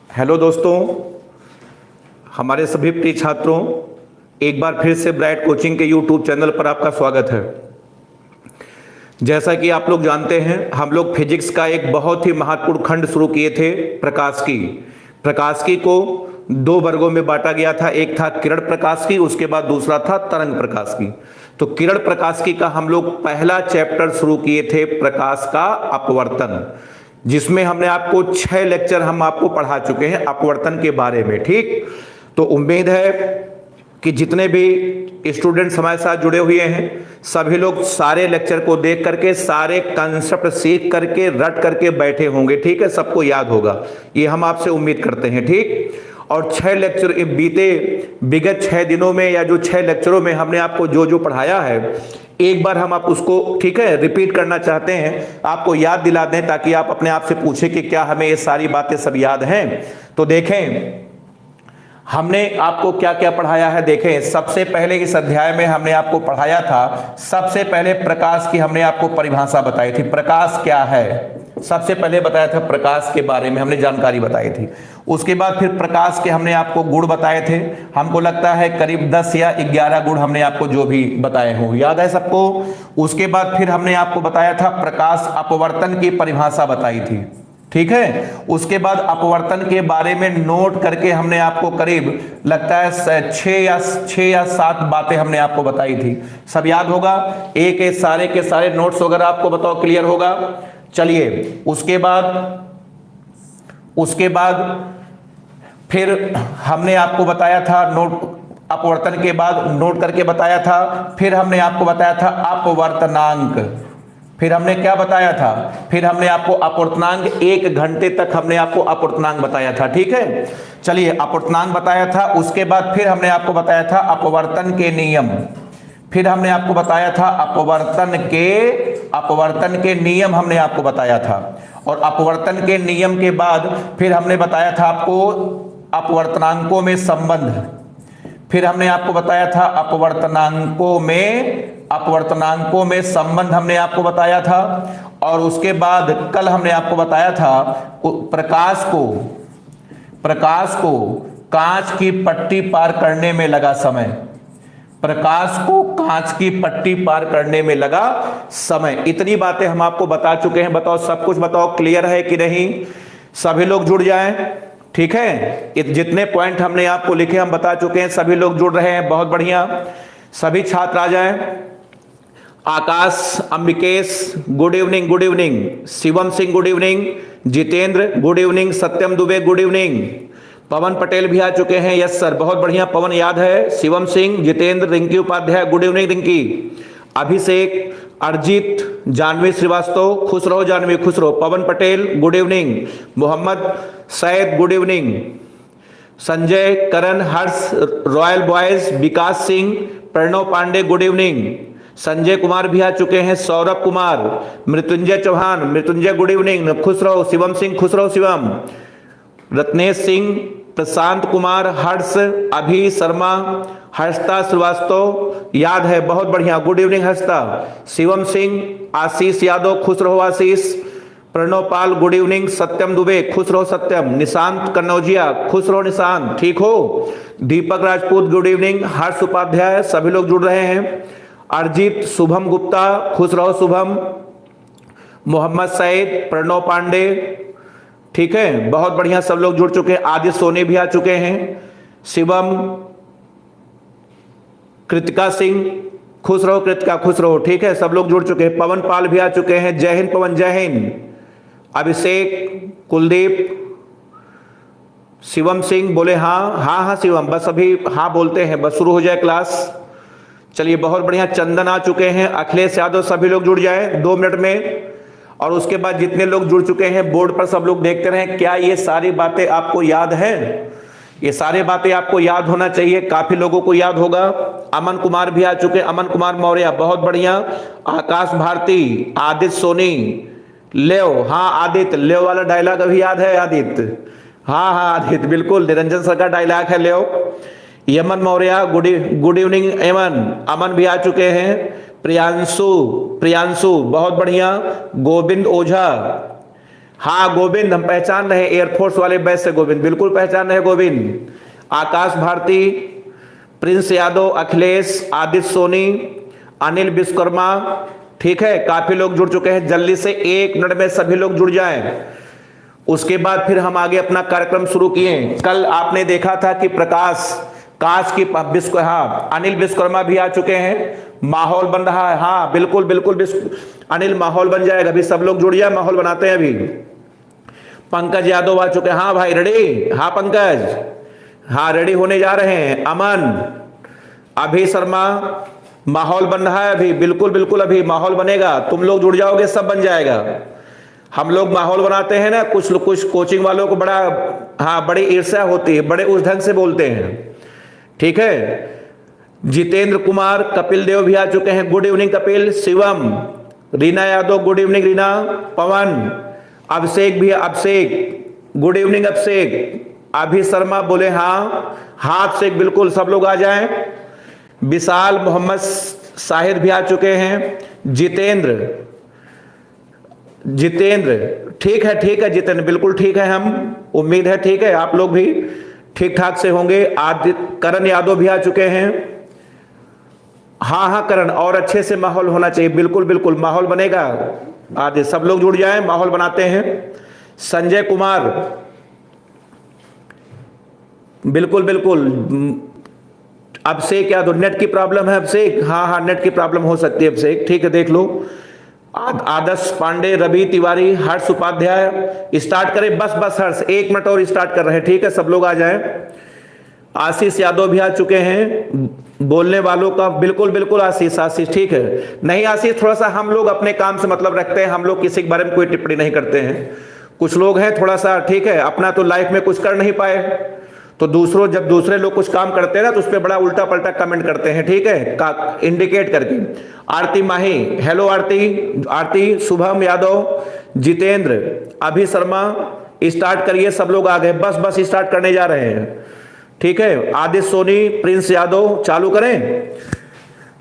Hello दोस्तों, हमारे सभी प्रिय छात्रों, एक बार फिर से ब्राइट कोचिंग के यूट्यूब चैनल पर आपका स्वागत है। जैसा कि आप लोग जानते हैं, हम लोग फिजिक्स का एक बहुत ही महत्वपूर्ण खंड शुरू किए थे, प्रकाशिकी। प्रकाशिकी को दो वर्गों में बांटा गया था, एक था किरण प्रकाशिकी, उसके बाद दूसरा था तरंग प्रकाशिकी। तो किरण प्रकाशिकी का हम लोग पहला चैप्टर शुरू किए थे, प्रकाश का अपवर्तन, जिसमें हमने आपको 6 लेक्चर हम आपको पढ़ा चुके हैं अपवर्तन के बारे में। ठीक, तो उम्मीद है कि जितने भी स्टूडेंट्स हमारे साथ जुड़े हुए हैं, सभी लोग सारे लेक्चर को देख करके, सारे कंसेप्ट सीख करके, रट करके बैठे होंगे। ठीक है, सबको याद होगा, ये हम आपसे उम्मीद करते हैं। ठीक, और 6 लेक्चर विगत 6 दिनों में या जो 6 लेक्चरों में हमने आपको जो जो पढ़ाया है, एक बार हम आप उसको, ठीक है, रिपीट करना चाहते हैं, आपको याद दिला दें, ताकि आप अपने आप से पूछें कि क्या हमें ये सारी बातें सब याद हैं। तो देखें हमने आपको क्या क्या पढ़ाया है। देखें, सबसे पहले इस अध्याय में हमने आपको पढ़ाया था, सबसे पहले प्रकाश की हमने आपको परिभाषा बताई थी। प्रकाश क्या है, सबसे पहले बताया था, प्रकाश के बारे में हमने जानकारी बताई थी। उसके बाद फिर प्रकाश के हमने आपको गुण बताए थे, हमको लगता है करीब 10 या 11 गुण हमने आपको जो भी बताए हों, याद है सबको। उसके बाद फिर हमने आपको बताया था, प्रकाश अपवर्तन की परिभाषा बताई थी। ठीक है, उसके बाद अपवर्तन के बारे में नोट करके हमने आपको करीब लगता है 6 या 7 बातें हमने आपको बताई थी। सब याद होगा, एक एक सारे के सारे नोट्स वगैरह आपको बताओ क्लियर होगा। चलिए, उसके बाद फिर हमने आपको बताया था, नोट अपवर्तन के बाद नोट करके बताया था, फिर हमने आपको बताया था अपवर्तनांक। फिर हमने क्या बताया था, फिर हमने आपको अपवर्तनांक 1 घंटे तक हमने आपको अपवर्तनांक बताया था। ठीक है, चलिए, अपवर्तनांक बताया था। उसके बाद फिर हमने आपको बताया था अपवर्तन के नियम। फिर हमने आपको बताया था अपवर्तन के नियम हमने आपको बताया था। और अपवर्तन के नियम के बाद फिर हमने बताया था आपको अपवर्तनांकों में संबंध। फिर हमने आपको बताया था अपवर्तनांकों में संबंध हमने आपको बताया था। और उसके बाद कल हमने आपको बताया था प्रकाश को कांच की पट्टी पार करने में लगा समय। प्रकाश को कांच की पट्टी पार करने में लगा समय। इतनी बातें हम आपको बता चुके हैं। बताओ, सब कुछ बताओ, क्लियर है कि नहीं? सभी लोग जुड़ जाएं। ठीक है, जितने पॉइंट हमने आपको लिखे हम बता चुके हैं, सभी लोग जुड़ रहे हैं, बहुत बढ़िया। सभी छात्र आ जाएं। Akash, Ambikesh, good evening, good evening. Shivam Singh, good evening. Jitendra, good evening. Satyam Dubey, good evening. Pawan Patel भी आ चुके हैं, यस सर, बहुत बढ़िया। पवन याद है, शिवम सिंह, जितेंद्र, रिंकी उपाध्याय, गुड इवनिंग रिंकी। अभिषेक, अर्जित, जानवी श्रीवास्तव, खुश रहो जानवी, खुश रहो। Pawan Patel, good evening. Mohammad Syed, good evening. Sanjay, Karan, Harsh, royal boys, Vikas Singh, Pranav Pandey, good evening. Sanjay Kumar भी आ चुके हैं। सौरभ कुमार, मृत्युंजय चौहान, मृत्युंजय गुड इवनिंग, खुश रहो। शिवम सिंह, खुश रहो शिवम। रत्नेश सिंह, प्रशांत कुमार, हर्ष, अभी शर्मा, हर्षता श्रीवास्तव, याद है, बहुत बढ़िया, गुड इवनिंग हर्षता। शिवम सिंह, आशीष यादव, खुश रहो आशीष। प्रणव पाल, गुड इवनिंग। सत्यम दुबे, खुश रहो सत्यम। निशांत कन्नौजिया, खुश रहो निशांत, ठीक हो। दीपक राजपूत, गुड इवनिंग। हर्ष उपाध्याय, सभी लोग जुड़ रहे हैं। अर्जित, शुभम गुप्ता, खुश रहो शुभम। मोहम्मद सईद, प्रणव पांडे, ठीक है, बहुत बढ़िया, सब लोग जुड़ चुके हैं। आदित्य सोनी भी आ चुके हैं। शिवम, कृतिका सिंह, खुश रहो कृतिका, खुश रहो, ठीक है, सब लोग जुड़ चुके हैं। पवन पाल भी आ चुके हैं। जय हिंद पवन, जय हिंद। अभिषेक, कुलदीप, शिवम सिंह बोले हाँ हाँ हाँ शिवम, बस अभी हाँ बोलते हैं, बस शुरू हो जाए क्लास। चलिए, बहुत बढ़िया। चंदन आ चुके हैं। अखिलेश यादव, सभी लोग जुड़ जाए 2 मिनट में। और उसके बाद जितने लोग जुड़ चुके हैं, बोर्ड पर सब लोग देखते रहें। क्या ये सारी बातें आपको याद हैं? ये सारी बातें आपको याद होना चाहिए, काफी लोगों को याद होगा। अमन कुमार भी आ चुके हैं। अमन कुमार मौर्य, बहुत बढ़िया। आकाश भारती, आदित्य सोनी, लेव, हाँ आदित्य, लेव वाला डायलॉग अभी याद है आदित्य? हाँ हाँ आदित्य, बिल्कुल, निरंजन सर का डायलॉग है लेव। Yaman Maurya, good evening Yaman. अमन भी आ चुके हैं। प्रियांशु, बहुत बढ़िया। गोविंद ओझा, हाँ गोविंद, हम पहचान रहे एयरफोर्स वाले बैच से गोविंद, बिल्कुल पहचान रहे गोविंद। आकाश भारती, प्रिंस यादव, अखिलेश, आदित्य सोनी, अनिल विश्वकर्मा, ठीक है, काफी लोग जुड़ चुके हैं। जल्दी से 1 मिनट में सभी लोग जुड़ जाएं। उसके बाद फिर हम आगे अपना कार्यक्रम शुरू किए। कल आपने देखा था कि काश की हाँ अनिल विश्वकर्मा भी आ चुके हैं, माहौल बन रहा है। हाँ बिल्कुल बिल्कुल अनिल, माहौल बन जाएगा। अभी सब लोग जुड़ जाए, माहौल बनाते हैं अभी। पंकज यादव आ चुके हैं। हाँ भाई रेडी, हाँ पंकज, हाँ रेडी होने जा रहे हैं। अमन, अभी शर्मा, माहौल बन रहा है अभी, बिल्कुल बिल्कुल अभी माहौल बनेगा। तुम लोग जुड़ जाओगे, सब बन जाएगा। हम लोग माहौल बनाते हैं ना, कुछ कोचिंग वालों को बड़ा हाँ बड़ी ईर्ष्या होती है, बड़े उस ढंग से बोलते हैं, ठीक है। जितेंद्र कुमार, कपिल देव भी आ चुके हैं, good evening Kapil. Shivam, Rina Yadav, good evening Rina. Pawan, Abhishek भी, अभिषेक गुड इवनिंग अभिषेक। अभी शर्मा बोले हाँ, हाँ अभिषेक बिल्कुल, सब लोग आ जाएं। विशाल, मोहम्मद साहिद भी आ चुके हैं। जितेंद्र ठीक है जितेंद्र, बिल्कुल ठीक है, हम उम्मीद है ठीक है आप लोग भी ठीक ठाक से होंगे। करण यादव भी आ चुके हैं। हाँ करण, और अच्छे से माहौल होना चाहिए, बिल्कुल बिल्कुल माहौल बनेगा। आदि सब लोग जुड़ जाएं, माहौल बनाते हैं। संजय कुमार, बिल्कुल बिल्कुल। अभिषेक यादव, नेट की प्रॉब्लम है अभिषेक, हाँ नेट की प्रॉब्लम हो सकती है अभिषेक, ठीक है देख लो। आदर्श पांडे, रवि तिवारी, हर्ष उपाध्याय, स्टार्ट करें बस हर्ष, 1 मिनट और स्टार्ट कर रहे हैं, ठीक है सब लोग आ जाएं। आशीष यादव भी आ चुके हैं, बोलने वालों का बिल्कुल बिल्कुल आशीष ठीक है। नहीं आशीष, थोड़ा सा हम लोग अपने काम से मतलब रखते हैं, हम लोग किसी के बारे में कोई टिप्पणी नहीं करते हैं। कुछ लोग हैं थोड़ा सा, ठीक है, अपना तो लाइफ में कुछ कर नहीं पाए, तो जब दूसरे लोग कुछ काम करते हैं ना तो उस पर बड़ा उल्टा पलटा कमेंट करते हैं, ठीक है, इंडिकेट करके। आरती माही, हेलो आरती। शुभम यादव, जितेंद्र, अभी शर्मा, स्टार्ट करिए, सब लोग आ गए, बस स्टार्ट करने जा रहे हैं, ठीक है। आदित्य सोनी, प्रिंस यादव, चालू करें,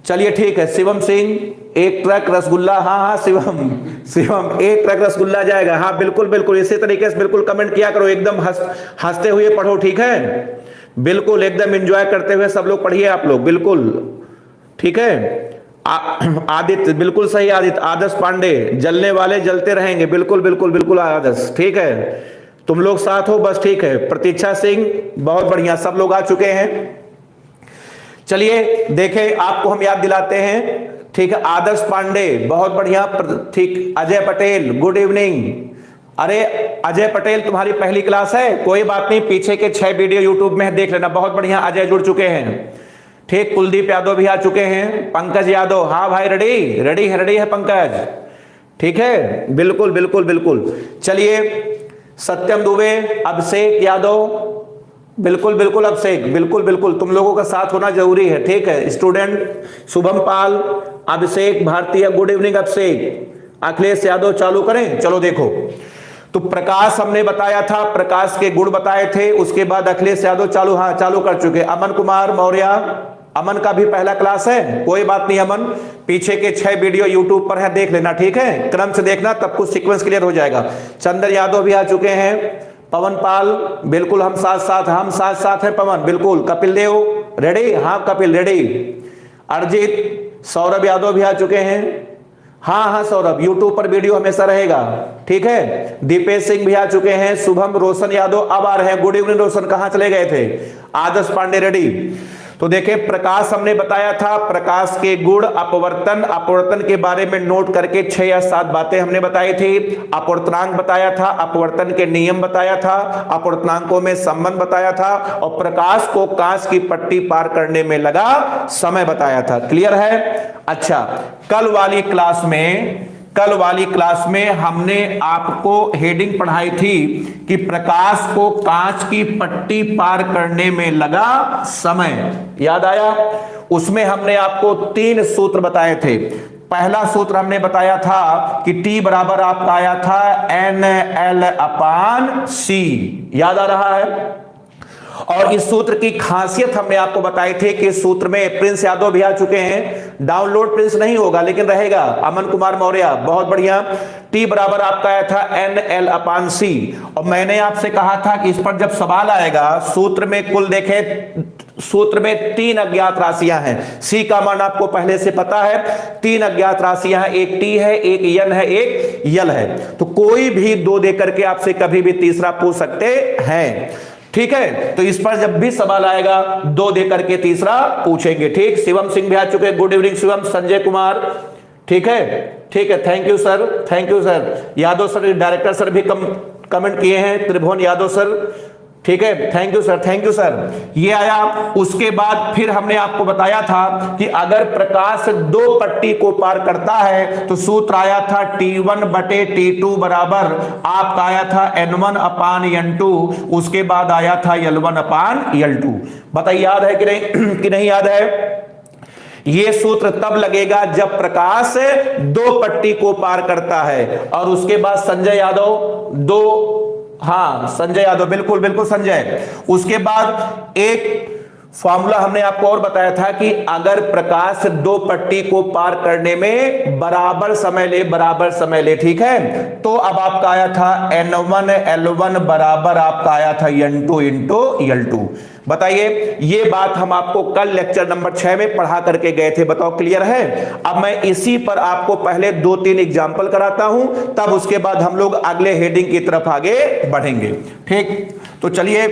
चलिए ठीक है। शिवम सिंह, 1 ट्रक रसगुल्ला, हाँ शिवम 1 ट्रक रसगुल्ला जाएगा, हाँ बिल्कुल इसी तरीके से बिल्कुल कमेंट किया करो, एकदम हंसते हुए पढ़ो, ठीक है, बिल्कुल एकदम एंजॉय करते हुए सब लोग पढ़िए आप लोग, बिल्कुल ठीक है। आदित्य, बिल्कुल सही आदित्य। आदर्श पांडे, जलने वाले जलते रहेंगे, बिल्कुल आदर्श, ठीक है, तुम लोग साथ हो बस, ठीक है। प्रतीक्षा सिंह, बहुत बढ़िया, सब लोग आ चुके हैं। चलिए देखें, आपको हम याद दिलाते हैं, ठीक है। आदर्श पांडे, बहुत बढ़िया, ठीक। Ajay Patel, good evening. अरे अजय पटेल, तुम्हारी पहली क्लास है, कोई बात नहीं, पीछे के 6 वीडियो यूट्यूब में देख लेना, बहुत बढ़िया, अजय जुड़ चुके हैं, ठीक। कुलदीप यादव भी आ चुके हैं। पंकज यादव, हाँ भाई रेडी है पंकज, ठीक है, बिल्कुल। चलिए सत्यम दुबे, अभिषेक यादव, बिल्कुल अभिषेक, बिल्कुल तुम लोगों का साथ होना जरूरी है, ठीक है। स्टूडेंट शुभम पाल, अभिषेक भारतीय, गुड इवनिंग अभिषेक। अखिलेश यादव, चालू करें, चलो देखो। तो प्रकाश हमने बताया था, प्रकाश के गुण बताए थे, उसके बाद अखिलेश यादव चालू कर चुके। अमन कुमार मौर्य, अमन का भी पहला क्लास है, कोई बात नहीं अमन, पीछे के 6 वीडियो यूट्यूब पर है, देख लेना, ठीक है, क्रम से देखना, तब कुछ सीक्वेंस क्लियर हो जाएगा। चंदन यादव भी आ चुके हैं। पवन पाल, बिल्कुल हम साथ हैं पवन, बिल्कुल। कपिल देव रेडी, हाँ कपिल रेडी। अर्जित, सौरभ यादव भी आ चुके हैं, हाँ सौरभ, यूट्यूब पर वीडियो हमेशा रहेगा, ठीक है। दीपेश सिंह भी आ चुके हैं। शुभम, रोशन यादव अब आ रहे हैं, गुड इवनिंग रोशन, कहां चले गए थे। आदर्श पांडे रेडी। तो देखिए प्रकाश हमने बताया था, प्रकाश के गुण, अपवर्तन के बारे में नोट करके 6 या 7 बातें हमने बताई थी। अपवर्तनांक बताया था, अपवर्तन के नियम बताया था, अपवर्तनांकों में संबंध बताया था, और प्रकाश को कांच की पट्टी पार करने में लगा समय बताया था। क्लियर है? अच्छा, कल वाली क्लास में हमने आपको हेडिंग पढ़ाई थी कि प्रकाश को कांच की पट्टी पार करने में लगा समय, याद आया? उसमें हमने आपको 3 सूत्र बताए थे। पहला सूत्र हमने बताया था कि T बराबर आपका आया था NL/C, याद आ रहा है? और इस सूत्र की खासियत हमने आपको बताई थी कि इस सूत्र में प्रिंस यादव भी आ चुके हैं, डाउनलोड प्रिंस नहीं होगा लेकिन रहेगा। अमन कुमार मौर्य, बहुत बढ़िया। टी बराबर आपका आया था NL/C। और मैंने आपसे कहा था कि इस पर जब सवाल आएगा सूत्र में कुल देखे, सूत्र में 3 अज्ञात राशियां हैं। सी का मान आपको पहले से पता है, 3 अज्ञात राशियां हैं, एक टी है, एक यन है, एक यल है। तो कोई भी 2 देकर के आपसे कभी भी तीसरा पूछ सकते हैं, ठीक है। तो इस पर जब भी सवाल आएगा 2 देकर के तीसरा पूछेंगे, ठीक। शिवम सिंह भी आ चुके, गुड इवनिंग शिवम। संजय कुमार, ठीक है, ठीक है, thank you sir, thank you sir. Yadav sir, director sir भी कमेंट किए हैं, त्रिभुवन यादव सर, ठीक है, thank you sir, thank you sir. ये आया। उसके बाद फिर हमने आपको बताया था कि अगर प्रकाश 2 पट्टी को पार करता है तो सूत्र आया था T1/T2 बराबर आपका आया था N1/N2, उसके बाद आया था L1/L2। बताइए याद है कि नहीं कि नहीं याद है? ये सूत्र तब लगेगा जब प्रकाश 2 पट्टी को पार करता है। और उसके बाद संजय यादव 2, हाँ संजय यादव, बिल्कुल बिल्कुल संजय। उसके बाद एक फॉर्मूला हमने आपको और बताया था कि अगर प्रकाश 2 पट्टी को पार करने में बराबर समय ले, ठीक है। तो अब आपका आया था N1L1 बराबर आपका आया था N2 into L2। बताइए, ये बात हम आपको कल लेक्चर नंबर 6 में पढ़ा करके गए थे। बताओ क्लियर है? अब मैं इसी पर आपको पहले 2-3 एग्जाम्पल कराता हूं, तब उसके बाद हम लोग अगले हेडिंग की तरफ आगे बढ़ेंगे, ठीक। तो चलिए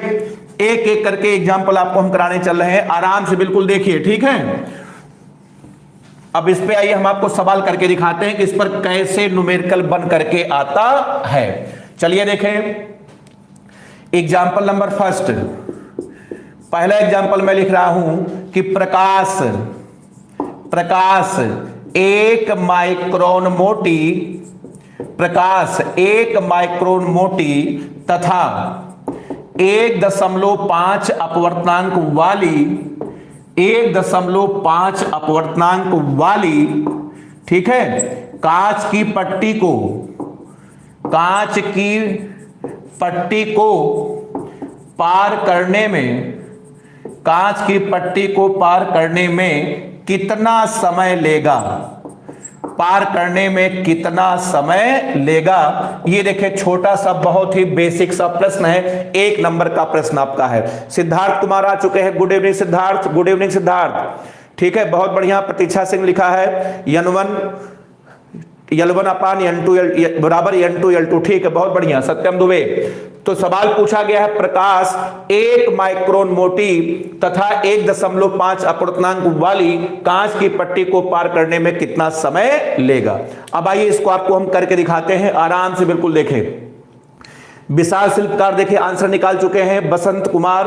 एक एक करके एग्जाम्पल आपको हम कराने चल रहे हैं, आराम से बिल्कुल देखिए, ठीक है। अब इस पे आइए हम आपको सवाल करके दिखाते हैं कि इस पर कैसे न्यूमेरिकल बन करके आता है। चलिए देखें एग्जाम्पल नंबर फर्स्ट। पहला एग्जाम्पल मैं लिख रहा हूं कि प्रकाश 1 माइक्रोन मोटी, प्रकाश 1 माइक्रोन मोटी तथा 1.5 अपवर्तनांक वाली, 1.5 अपवर्तनांक वाली, ठीक है, कांच की पट्टी को पार करने में, कांच की पट्टी को पार करने में कितना समय लेगा, पार करने में कितना समय लेगा। ये देखिए छोटा सा बहुत ही बेसिक सा प्रश्न है, 1 नंबर का प्रश्न आपका है। सिद्धार्थ कुमार आ चुके हैं, good evening Siddharth, good evening Siddharth, ठीक है, बहुत बढ़िया। प्रतीक्षा सिंह लिखा है L1/N2 बराबर N2L2, ठीक है, बहुत बढ़िया। सत्यम दुबे, तो सवाल पूछा गया है प्रकाश 1 माइक्रोन मोटी तथा 1.5 अपवर्तनांक वाली कांच की पट्टी को पार करने में कितना समय लेगा। अब आइए इसको आपको हम करके दिखाते हैं, आराम से बिल्कुल देखें। विशाल शिल्पकार देखिए आंसर निकाल चुके हैं, बसंत कुमार,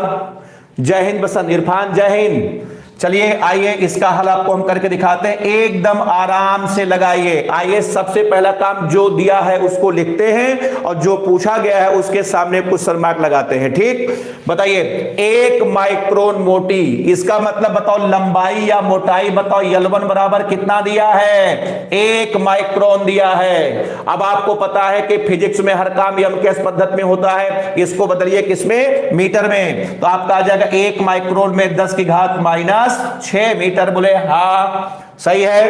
जय हिंद बसंत, इरफान जय हिंद। चलिए आइए इसका हल आपको हम करके दिखाते हैं, एकदम आराम से लगाइए। आइए सबसे पहला काम जो दिया है उसको लिखते हैं और जो पूछा गया है उसके सामने क्वेश्चन मार्क लगाते हैं, ठीक। बताइए 1 माइक्रोन मोटी, इसका मतलब बताओ लंबाई या मोटाई बताओ। L1 बराबर कितना दिया है? 1 माइक्रोन दिया है। अब आपको पता है कि फिजिक्स में हर काम यमकेश पद्धति में होता है, इसको बदलिए किसमें? मीटर में। तो आपका आ जाएगा 1 माइक्रोन में 10⁻⁻⁶ मीटर। बोले हाँ सही है।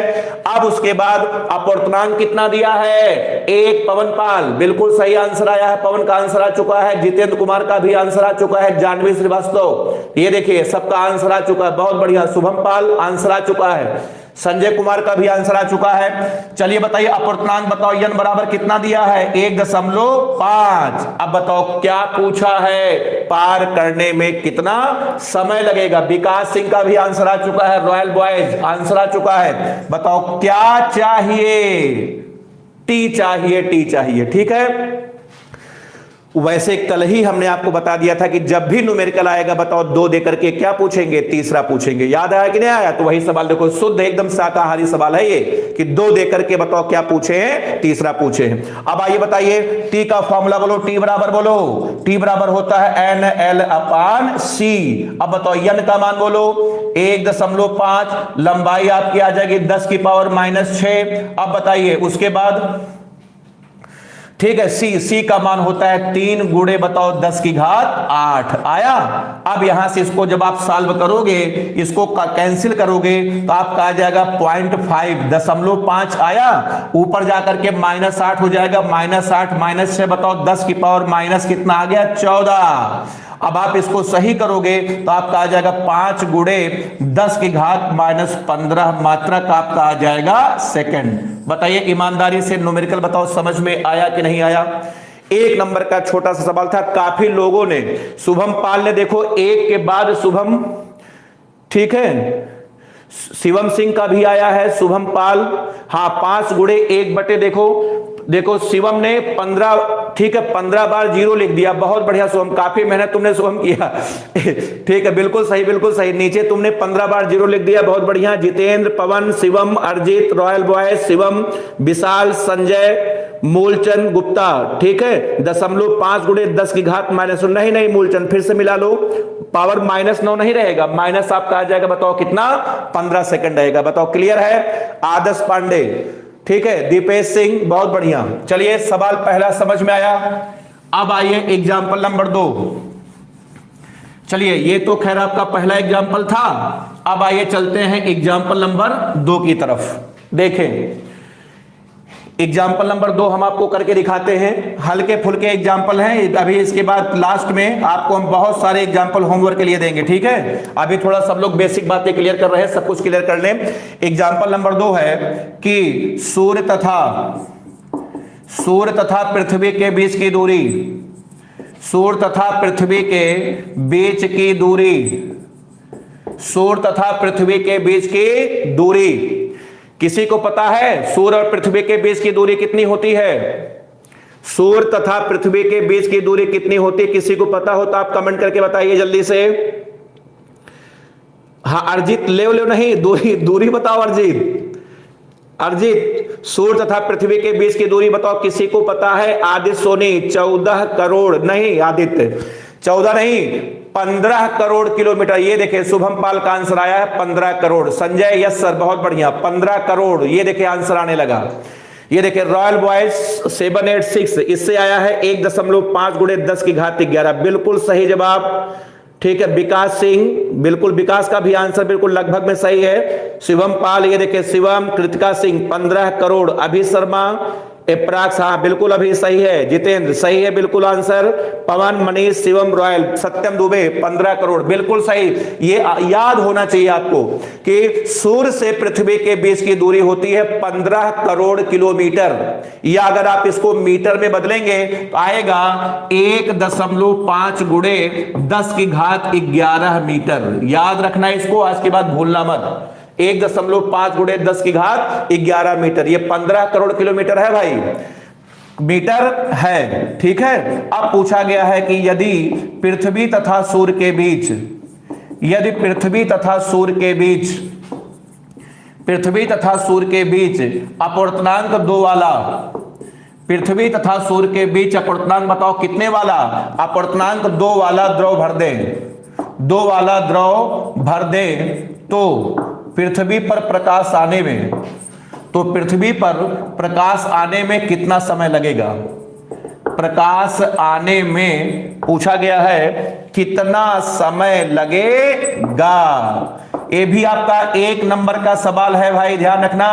अब उसके बाद अपवर्तनांक कितना दिया है? 1 पवनपाल, बिल्कुल सही आंसर आया है। पवन का आंसर आ चुका है, जितेंद्र कुमार का भी आंसर आ चुका है, जानवी श्रीवास्तव, ये देखिए सबका आंसर आ चुका है, बहुत बढ़िया। शुभम पाल आंसर आ चुका है, संजय कुमार का भी आंसर आ चुका है। चलिए बताइए अपवर्तनांक बताओ, n बराबर कितना दिया है? 1.5। अब बताओ क्या पूछा है? पार करने में कितना समय लगेगा। विकास सिंह का भी आंसर आ चुका है, रॉयल बॉयज आंसर आ चुका है। बताओ क्या चाहिए? टी चाहिए, टी चाहिए, ठीक है। वैसे कल ही हमने आपको बता दिया था कि जब भी न्यूमेरिकल आएगा बताओ 2 देकर के क्या पूछेंगे? तीसरा पूछेंगे। याद आया कि नहीं आया? तो वही सवाल देखो, शुद्ध एकदम शाकाहारी सवाल है ये कि 2 देकर के बताओ क्या पूछे हैं? तीसरा पूछे हैं। अब आइए बताइए टी का फॉर्मूला बोलो, टी बराबर बोलो, टी बराबर होता है NL/C। अब बताओ n का मान बोलो 1.5, लंबाई आपकी आ जाएगी 10⁻⁻⁶। अब बताइए उसके बाद ठीक है। सी का मान होता है 3 गुणे बताओ 10 की घात 8 आया। अब यहां से इसको जब आप सॉल्व करोगे, इसको कैंसिल करोगे तो आपका आ जाएगा 0.5 0.5 आया। ऊपर जाकर के -8 हो जाएगा, -8 -6 बताओ 10 की पावर माइनस कितना आ गया 14। अब आप इसको सही करोगे तो आपका आ जाएगा 5 गुणे 10 की घात -15 मात्रा का आपका आ जाएगा सेकंड। बताइए ईमानदारी से न्यूमेरिकल बताओ समझ में आया कि नहीं आया। एक नंबर का छोटा सा सवाल था। काफी लोगों ने, शुभम पाल ने देखो एक के बाद शुभम, ठीक है, शिवम सिंह का भी आया है, शुभम पाल, हाँ 5 गुणे 1 देखो शिवम ने 15, ठीक है 15 बार 0 लिख दिया, बहुत बढ़िया शुभम, काफी मेहनत तुमने शुभम किया ठीक है बिल्कुल सही बिल्कुल सही। नीचे तुमने 15 बार 0 लिख दिया, बहुत बढ़िया। जितेंद्र, पवन, शिवम, अर्जित, रॉयल बॉय, शिवम, विशाल, संजय, मूलचंद गुप्ता, ठीक है 0.5 गुणे 10 की घात -9, नहीं मूलचंद फिर से मिला लो, पावर -9 नहीं रहेगा, माइनस आपका आ जाएगा बताओ कितना 15 सेकंड रहेगा। बताओ क्लियर है। आदर्श पांडे, ठीक है, दीपेश सिंह, बहुत बढ़िया। चलिए सवाल पहला समझ में आया। अब आइए एग्जाम्पल नंबर 2। चलिए ये तो खैर आपका पहला एग्जाम्पल था। अब आइए चलते हैं एग्जाम्पल नंबर 2 की तरफ। देखें एग्जाम्पल नंबर 2 हम आपको करके दिखाते हैं। हल्के फुल्के एग्जाम्पल हैं, अभी इसके बाद लास्ट में आपको हम बहुत सारे एग्जाम्पल होमवर्क के लिए देंगे, ठीक है। अभी थोड़ा सब लोग बेसिक बातें क्लियर कर रहे हैं, सब कुछ क्लियर कर लें। एग्जाम्पल नंबर 2 है कि सूर्य तथा पृथ्वी के बीच की दूरी, सूर्य तथा पृथ्वी के बीच की दूरी, सूर्य तथा पृथ्वी के बीच की दूरी, किसी को पता है सूर्य और पृथ्वी के बीच की दूरी कितनी होती है? सूर्य तथा पृथ्वी के बीच की दूरी कितनी होती है? किसी को पता हो तो आप कमेंट करके बताइए जल्दी से। हाँ अर्जित, ले नहीं, दूरी बताओ अर्जित, सूर्य तथा पृथ्वी के बीच की दूरी बताओ, किसी को पता है? आदित्य सोनी 14 करोड़, नहीं आदित्य 14 नहीं 15 करोड़ किलोमीटर। ये देखिए शुभम पाल का आंसर आया है 15 करोड़। संजय, यस सर, बहुत बढ़िया, 15 करोड़। ये देखिए आंसर आने लगा। ये देखिए रॉयल बॉयज 786, इससे आया है 1.5 गुणे 10 की घात 11, बिल्कुल सही जवाब, ठीक है। विकास सिंह, बिल्कुल विकास का भी आंसर बिल्कुल लगभग में सही है। शिवम पाल, ये देखिए शिवम, कृतिका सिंह 15 करोड़, अभी शर्मा एप्राक्स, हाँ बिल्कुल अभी सही है। जितेंद्र सही है बिल्कुल आंसर। पवन, मनीष, शिवम, रॉयल, सत्यम दुबे 15 करोड़, बिल्कुल सही। ये याद होना चाहिए आपको कि सूर्य से पृथ्वी के बीच की दूरी होती है 15 करोड़ किलोमीटर। या अगर आप इसको मीटर में बदलेंगे तो आएगा 1.5 गुणे 10 की घात 11 मीटर। याद रखना इसको, आज के बाद भूलना मत। 1.5 गुणे 10 की घात 11 मीटर, ये 15 करोड़ किलोमीटर है भाई, मीटर है, ठीक है। अब पूछा गया है कि यदि पृथ्वी तथा सूर्य के बीच, यदि पृथ्वी तथा सूर्य के बीच, पृथ्वी तथा सूर्य के बीच अपवर्तनांक 2 वाला, पृथ्वी तथा सूर्य के बीच अपवर्तनांक बताओ कितने वाला? अपवर्तनांक 2 वाला द्रव भर दे, 2 वाला द्रव भर दे तो पृथ्वी पर प्रकाश आने में, तो पृथ्वी पर प्रकाश आने में कितना समय लगेगा? प्रकाश आने में पूछा गया है कितना समय लगेगा। ये भी आपका 1 नंबर का सवाल है भाई, ध्यान रखना।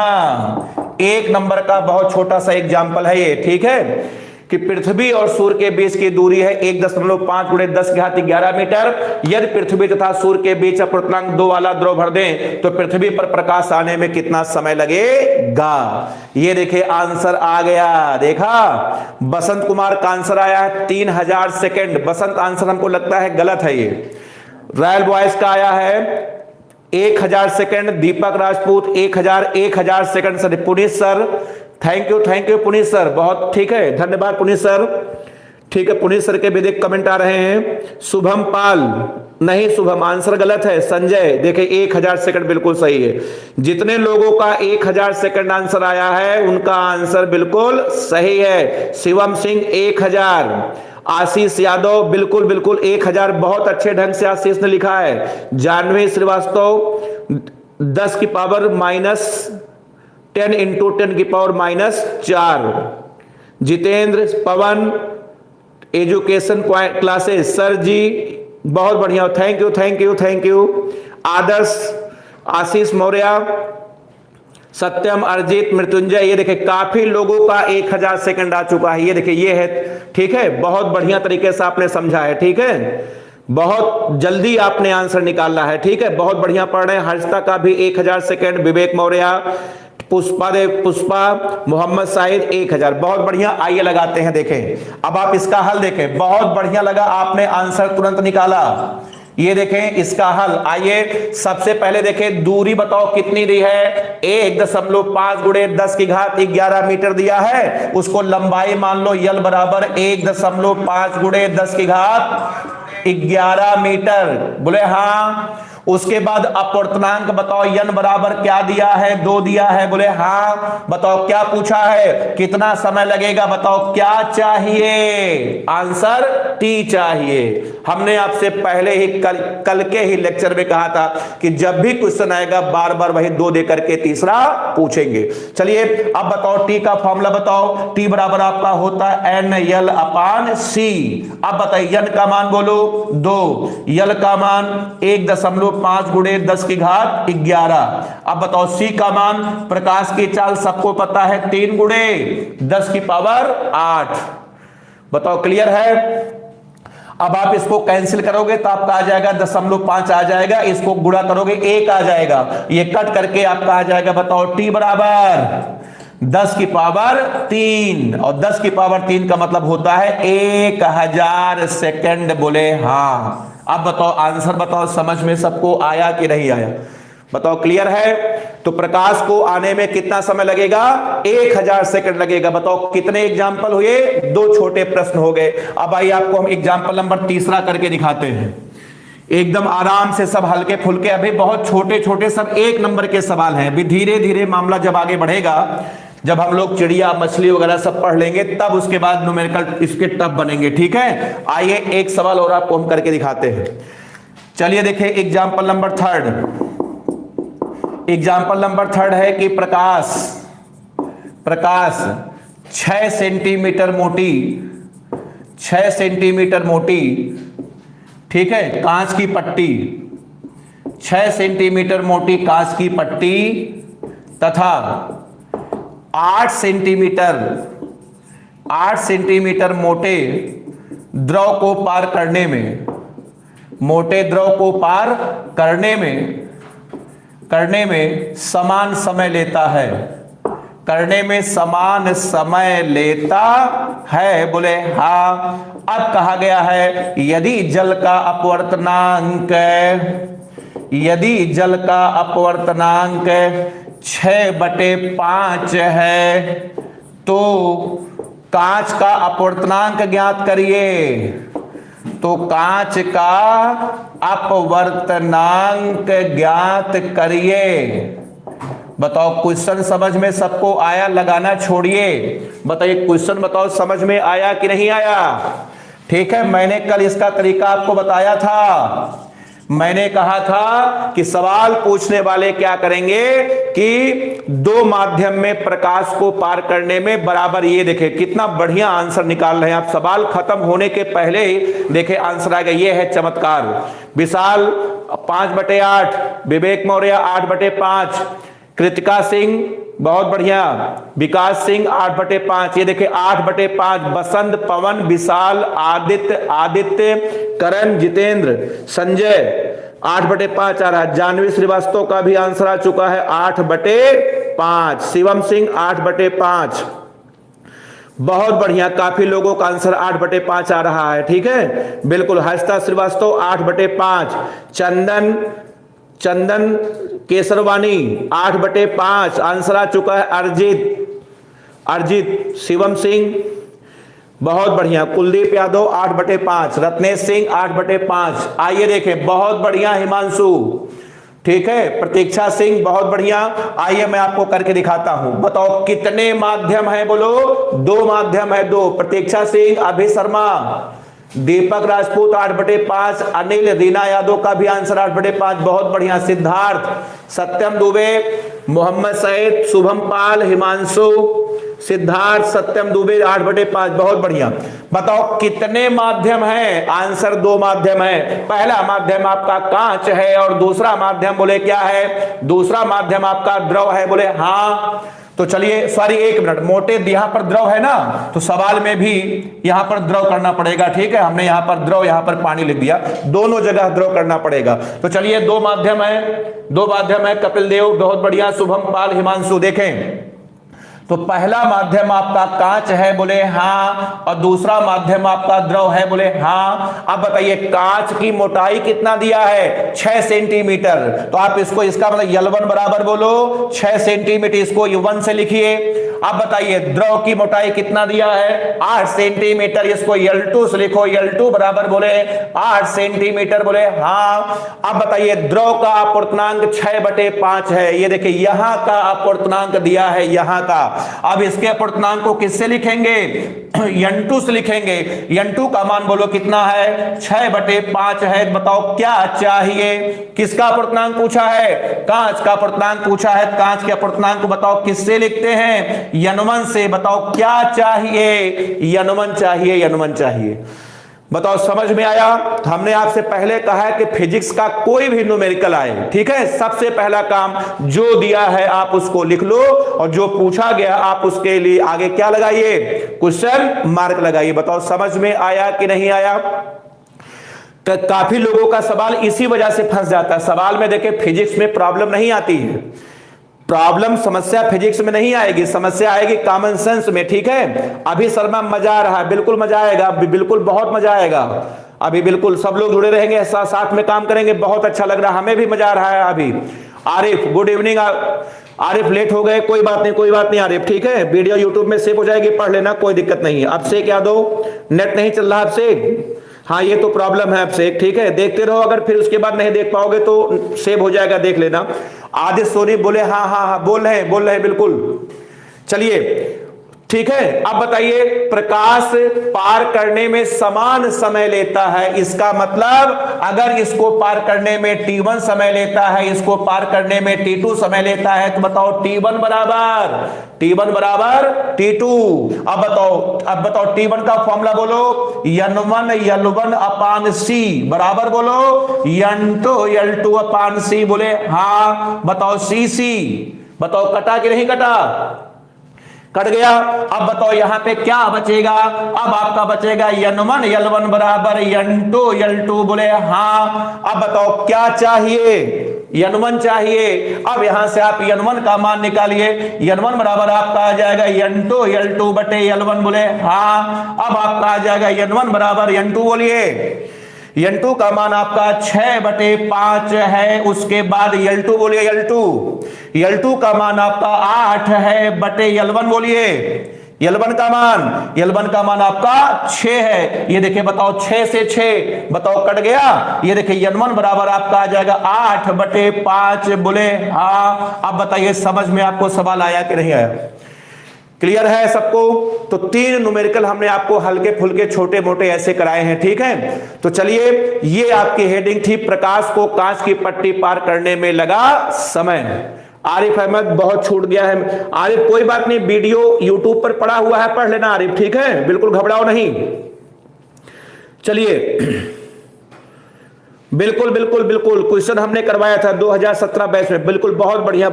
1 नंबर का बहुत छोटा सा एग्जाम्पल है ये, ठीक है, कि पृथ्वी और सूर्य के बीच की दूरी है 1.5 गुणे 10 की घात 11 मीटर। यदि पृथ्वी तथा सूर्य के बीच अपवर्तनांक 2 वाला द्रव भर दें तो पृथ्वी पर प्रकाश आने में कितना समय लगेगा? ये देखिए आंसर आ गया, देखा। बसंत कुमार का आंसर आया है 3000 सेकेंड। बसंत आंसर हमको लगता है गलत है ये। रॉयल बॉयज का आया है 1000 second. Deepak Rajput 1000 second. Sir Puneet sir, thank you Puneet sir, बहुत ठीक है, धन्यवाद पुनीत सर, ठीक है। पुनीत सर के भी देख कमेंट आ रहे हैं। शुभम पाल, नहीं शुभम आंसर गलत है। संजय देखिए 1000 सेकंड बिल्कुल सही है। जितने लोगों का 1000 सेकंड आंसर आया है उनका आंसर बिल्कुल सही है। शिवम सिंह 1000, आशीष यादव बिल्कुल 1000, बहुत अच्छे ढंग से आशीष ने लिखा है। जानवी श्रीवास्तव 10 की पावर -10 × 10 की power -4, Jitendra, Pawan, education classes, sir ji बहुत बढ़िया, thank you thank you thank you. Adarsh, Ashish Maurya, Satyam, Arjit, Mrityunjay, ये देखिए काफी लोगों का 1000 सेकंड आ चुका है। ये देखिए ये है, ठीक है, बहुत बढ़िया तरीके से आपने समझा है, ठीक है, बहुत जल्दी आपने आंसर निकाला है, ठीक है, बहुत बढ़िया पढ़ रहे हैं। हर्षिता का भी 1000 सेकंड, विवेक मौर्य, पुष्पा, मोहम्मद साहिद 1000, बहुत बढ़िया। आइए लगाते हैं, देखें अब आप इसका हल देखें, बहुत बढ़िया लगा, आपने आंसर तुरंत निकाला। ये देखें इसका हल, आइए सबसे पहले देखें दूरी बताओ कितनी दी है, 1.5 गुणे 10 की घात 11 मीटर दिया है, उसको लंबाई मान लो यल बराबर 1.5 गुणे 10 की घात 11 मीटर, बोले हाँ। उसके बाद अपवर्तनांक बताओ, यन बराबर क्या दिया है, 2 दिया है, बोले हाँ। बताओ क्या पूछा है, कितना समय लगेगा, बताओ क्या चाहिए, आंसर टी चाहिए। हमने आपसे पहले ही कल के ही लेक्चर में कहा था कि जब भी क्वेश्चन आएगा बार बार वही 2 दे करके तीसरा पूछेंगे। चलिए अब बताओ टी का फॉर्मूला बताओ, टी बराबर आपका होता है NL/C। अब बताइए यन का मान बोलो 2, यल का मान 1.5 गुणे 10 की घात 11। अब बताओ सी का मान, प्रकाश की चाल सबको पता है 3 गुणे 10 की पावर 8। बताओ क्लियर है। अब आप इसको कैंसिल करोगे तो आपका आ जाएगा 0.5 आ जाएगा, इसको गुणा करोगे 1 आ जाएगा, ये कट करके आपका आ जाएगा, बताओ टी बराबर 10 की पावर 3, और 10 की पावर 3 का मतलब होता है 1000 सेकंड, बोले हाँ। अब बताओ आंसर बताओ, समझ में सबको आया कि नहीं आया, बताओ क्लियर है। तो प्रकाश को आने में कितना समय लगेगा, 1000 सेकंड लगेगा। बताओ कितने एग्जाम्पल हुए, 2 छोटे प्रश्न हो गए। अब आइए आपको हम एग्जाम्पल नंबर 3 करके दिखाते हैं, एकदम आराम से, सब हल्के फुल्के, अभी बहुत छोटे छोटे सब 1 नंबर के सवाल हैं। अभी धीरे धीरे मामला जब आगे बढ़ेगा, जब हम लोग चिड़िया मछली वगैरह सब पढ़ लेंगे, तब उसके बाद न्यूमेरिकल इसके टफ बनेंगे, ठीक है। आइए एक सवाल और आपको हम करके दिखाते हैं। चलिए देखिए एग्जाम्पल नंबर 3। एग्जाम्पल नंबर 3 है कि प्रकाश 6 सेंटीमीटर मोटी, 6 सेंटीमीटर मोटी, ठीक है, कांच की पट्टी, 6 सेंटीमीटर मोटी कांच की पट्टी तथा 8 सेंटीमीटर मोटे द्रव को पार करने में, मोटे द्रव को पार करने में समान समय लेता है, करने में समान समय लेता है, बोले हाँ। अब कहा गया है यदि जल का अपवर्तनांक 6/5 है तो कांच का अपवर्तनांक ज्ञात करिए, तो कांच का अपवर्तनांक ज्ञात करिए। बताओ क्वेश्चन समझ में सबको आया, लगाना छोड़िए, बताइए क्वेश्चन बताओ समझ में आया कि नहीं आया, ठीक है। मैंने कल इसका तरीका आपको बताया था, मैंने कहा था कि सवाल पूछने वाले क्या करेंगे कि 2 माध्यम में प्रकाश को पार करने में बराबर, ये देखें कितना बढ़िया आंसर निकाल रहे हैं आप, सवाल खत्म होने के पहले ही देखें आंसर आ गया। ये है चमत्कार। विशाल 5/8, विवेक मौर्य 8/5, कृतिका सिंह बहुत बढ़िया, विकास सिंह 8/5, ये देखिए 8/5, बसंत, पवन, विशाल, आदित्य, करण, जितेंद्र, संजय 8/5 आ रहा है। जानवी श्रीवास्तव का भी आंसर आ चुका है 8/5, शिवम सिंह 8/5, बहुत बढ़िया, काफी लोगों का आंसर 8/5 आ रहा है, ठीक है बिल्कुल। हर्षिता श्रीवास्तव 8/5, चंदन केसरवानी 8/5 आंसर आ चुका है। अर्जित, शिवम सिंह बहुत बढ़िया, कुलदीप यादव 8/5, रत्नेश सिंह 8/5। आइए देखें बहुत बढ़िया, हिमांशु, ठीक है, प्रतीक्षा सिंह बहुत बढ़िया। आइए मैं आपको करके दिखाता हूं, बताओ कितने माध्यम है, बोलो 2 माध्यम है, 2। प्रतीक्षा सिंह, अभि शर्मा, दीपक राजपूत 8/5, अनिल, रीना यादव का भी आंसर 8/5, बहुत बढ़िया। सिद्धार्थ, सत्यम दुबे, मोहम्मद सईद, शुभम पाल, हिमांशु, सिद्धार्थ सत्यम दुबे 8/5, बहुत बढ़िया। बताओ कितने माध्यम हैं? आंसर 2 माध्यम है। पहला माध्यम आपका कांच है और दूसरा माध्यम बोले क्या है? दूसरा माध्यम आपका द्रव है, बोले हाँ। तो चलिए सॉरी 1 मिनट, मोटे यहां पर द्रव है ना, तो सवाल में भी यहां पर द्रव करना पड़ेगा, ठीक है। हमने यहां पर द्रव, यहां पर पानी लिख दिया, दोनों जगह द्रव करना पड़ेगा। तो चलिए 2 माध्यम है, कपिल देव बहुत बढ़िया, शुभम पाल, हिमांशु। देखें तो पहला माध्यम आपका कांच है, बोले हाँ, और दूसरा माध्यम आपका द्रव है, बोले हाँ। अब बताइए कांच की मोटाई कितना दिया है? 6 सेंटीमीटर। तो आप इसको, इसका मतलब L1 बराबर बोलो 6 सेंटीमीटर, इसको U1 से लिखिए। अब बताइए द्रव की मोटाई कितना दिया है? 8 सेंटीमीटर, इसको L2 से लिखो, L2 बराबर बोले 8 सेंटीमीटर, बोले हाँ। अब बताइए द्रव का अपूर्णांक 6/5 है, ये देखिए यहां का अपूर्णांक दिया है, यहां का। अब इसके अपूर्णांक को किससे लिखेंगे? N2 से लिखेंगे। N2 का मान बोलो कितना है? 6/5 है। बताओ क्या चाहिए? किसका अपूर्णांक पूछा है? कांच का अपूर्णांक पूछा है। कांच के अपूर्णांक को बताओ किससे लिखते हैं? N1 से। बताओ क्या चाहिए? N1 चाहिए, N1 चाहिए। बताओ समझ में आया? हमने आपसे पहले कहा है कि फिजिक्स का कोई भी न्यूमेरिकल आए, ठीक है, सबसे पहला काम जो दिया है आप उसको लिख लो, और जो पूछा गया आप उसके लिए आगे क्या लगाइए? क्वेश्चन मार्क लगाइए। बताओ समझ में आया कि नहीं आया? काफी लोगों का सवाल इसी वजह से फंस जाता है। सवाल में देखे फिजिक्स में प्रॉब्लम नहीं आती है, प्रॉब्लम समस्या फिजिक्स में नहीं आएगी, समस्या आएगी कॉमन सेंस में, ठीक है। अभी शर्मा मजा आ रहा है, बिल्कुल मजा आएगा, बिल्कुल बहुत मजा आएगा। अभी बिल्कुल सब लोग जुड़े रहेंगे, साथ में काम करेंगे, बहुत अच्छा लग रहा है, हमें भी मजा आ रहा है। अभी Arif good evening. Arif late हो गए, कोई बात नहीं, कोई बात नहीं आरिफ, ठीक है। वीडियो यूट्यूब में सेव हो जाएगी, पढ़ लेना, कोई दिक्कत नहीं है। अब से क्या दो, नेट नहीं चल रहा आपसे? हाँ ये तो प्रॉब्लम है आपसे, ठीक है। देखते रहो, अगर फिर उसके बाद नहीं देख पाओगे तो सेव हो जाएगा, देख लेना। आदित्य सोनी बोले हाँ हाँ हाँ, बोल रहे हैं बिल्कुल। चलिए ठीक है। अब बताइए प्रकाश पार करने में समान समय लेता है, इसका मतलब अगर इसको पार करने में T1 समय लेता है, इसको पार करने में T2 समय लेता है, तो बताओ T1 बराबर T2। अब बताओ T1 का फॉर्मूला बोलो, N1 अपान C बराबर बोलो N2 अपान C, बोले हाँ। बताओ CC, बताओ कटा कि नहीं कटा? कट गया। अब बताओ यहां पे क्या बचेगा? अब आपका बचेगा L1 बराबर N2, बोले हाँ। अब बताओ क्या चाहिए? N1 चाहिए। अब यहां से आप N1 का मान निकालिए, N1 बराबर आपका आ जाएगा N2 बटे L1, बोले हाँ। अब आपका आ जाएगा N1 बराबर N2, बोलिए N2 का मान आपका 6/5 है। उसके बाद L2 बोलिए, L2 का मान आपका 8 है बटे L1, बोलिए L1 का मान आपका 6 है। ये देखिए बताओ 6 से 6 बताओ कट गया। ये देखिए N1 बराबर आपका आ जाएगा 8/5, बोले हाँ। अब बताइए समझ में आपको सवाल आया कि नहीं आया? क्लियर है सबको? तो 3 न्यूमेरिकल हमने आपको हल्के फुल्के छोटे मोटे ऐसे कराए हैं, ठीक है। तो चलिए ये आपकी हेडिंग थी, प्रकाश को कांच की पट्टी पार करने में लगा समय। आरिफ अहमद बहुत छूट गया है। आरिफ कोई बात नहीं, वीडियो यूट्यूब पर पड़ा हुआ है, पढ़ लेना आरिफ, ठीक है, बिल्कुल घबराओ नहीं। चलिए बिल्कुल क्वेश्चन हमने करवाया था 2017 बैच में, बिल्कुल बहुत बढ़िया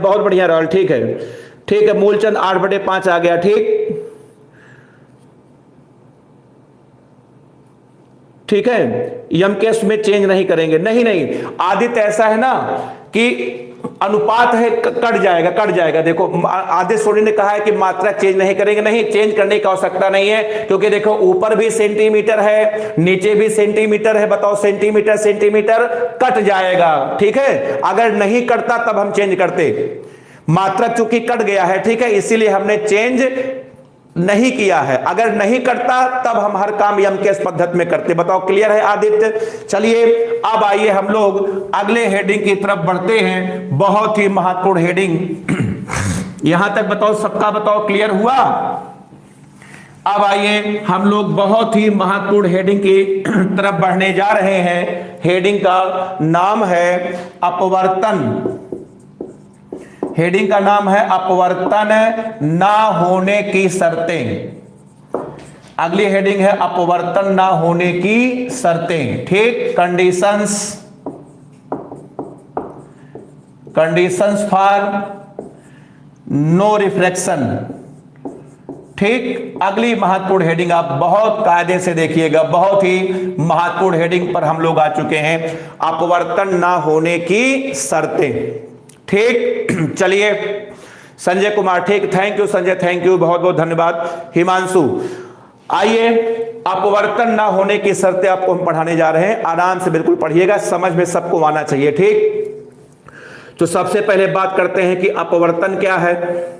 रहल, ठीक है। मूलचंद 8/5 आ गया, ठीक है। यमकेश में चेंज नहीं करेंगे, नहीं आदित्य ऐसा है ना कि अनुपात है, कट जाएगा। देखो आदित्य सोनी ने कहा है कि मात्रा चेंज नहीं करेंगे, नहीं चेंज करने की आवश्यकता नहीं है, क्योंकि देखो ऊपर भी सेंटीमीटर है, नीचे भी सेंटीमीटर है। बताओ सेंटीमीटर कट जाएगा, ठीक है। अगर नहीं कटता तब हम चेंज करते, मात्रा चूंकि कट गया है, ठीक है, इसीलिए हमने चेंज नहीं किया है। अगर नहीं करता तब हम हर काम यमकेश पद्धति में करते। बताओ क्लियर है आदित्य? चलिए अब आइए हम लोग अगले हेडिंग की तरफ बढ़ते हैं, बहुत ही महत्वपूर्ण हेडिंग। यहां तक बताओ सबका बताओ क्लियर हुआ? अब आइए हम लोग बहुत ही महत्वपूर्ण हेडिंग की तरफ बढ़ने जा रहे हैं। हेडिंग का नाम है अपवर्तन। हेडिंग का नाम है अपवर्तन ना होने की शर्तें। अगली हेडिंग है अपवर्तन ना होने की शर्तें। ठीक, कंडीशंस फॉर नो रिफ्रैक्शन। ठीक, अगली महत्वपूर्ण हेडिंग आप बहुत कायदे से देखिएगा, बहुत ही महत्वपूर्ण हेडिंग पर हम लोग आ चुके हैं, अपवर्तन ना होने की शर्तें। ठीक, चलिए संजय कुमार, ठीक, thank you Sanjay, thank you, बहुत बहुत धन्यवाद। हिमांशु, आइए अपवर्तन ना होने की शर्तें आपको हम पढ़ाने जा रहे हैं, आराम से बिल्कुल पढ़िएगा, समझ में सबको आना चाहिए। ठीक, तो सबसे पहले बात करते हैं कि अपवर्तन क्या है।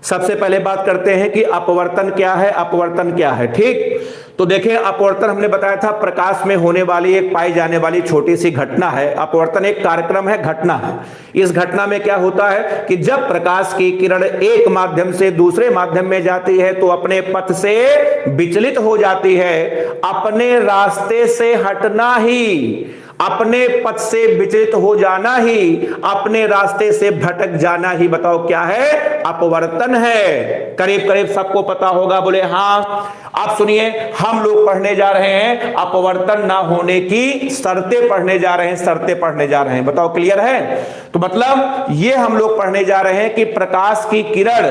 सबसे पहले बात करते हैं कि अपवर्तन क्या है, अपवर्तन क्या है। ठीक, तो देखें, अपवर्तन हमने बताया था प्रकाश में होने वाली एक पाई जाने वाली छोटी सी घटना है। अपवर्तन एक कार्यक्रम है, घटना है। इस घटना में क्या होता है कि जब प्रकाश की किरण एक माध्यम से दूसरे माध्यम में जाती है तो अपने पथ से विचलित हो जाती है। अपने रास्ते से हटना ही, अपने पथ से विचलित हो जाना ही, अपने रास्ते से भटक जाना ही, बताओ क्या है, अपवर्तन है। करीब करीब सबको पता होगा, बोले हाँ। अब सुनिए, हम लोग पढ़ने जा रहे हैं अपवर्तन ना होने की शर्तें पढ़ने जा रहे हैं, शर्तें पढ़ने जा रहे हैं, बताओ क्लियर है। तो मतलब ये हम लोग पढ़ने जा रहे हैं कि प्रकाश की किरण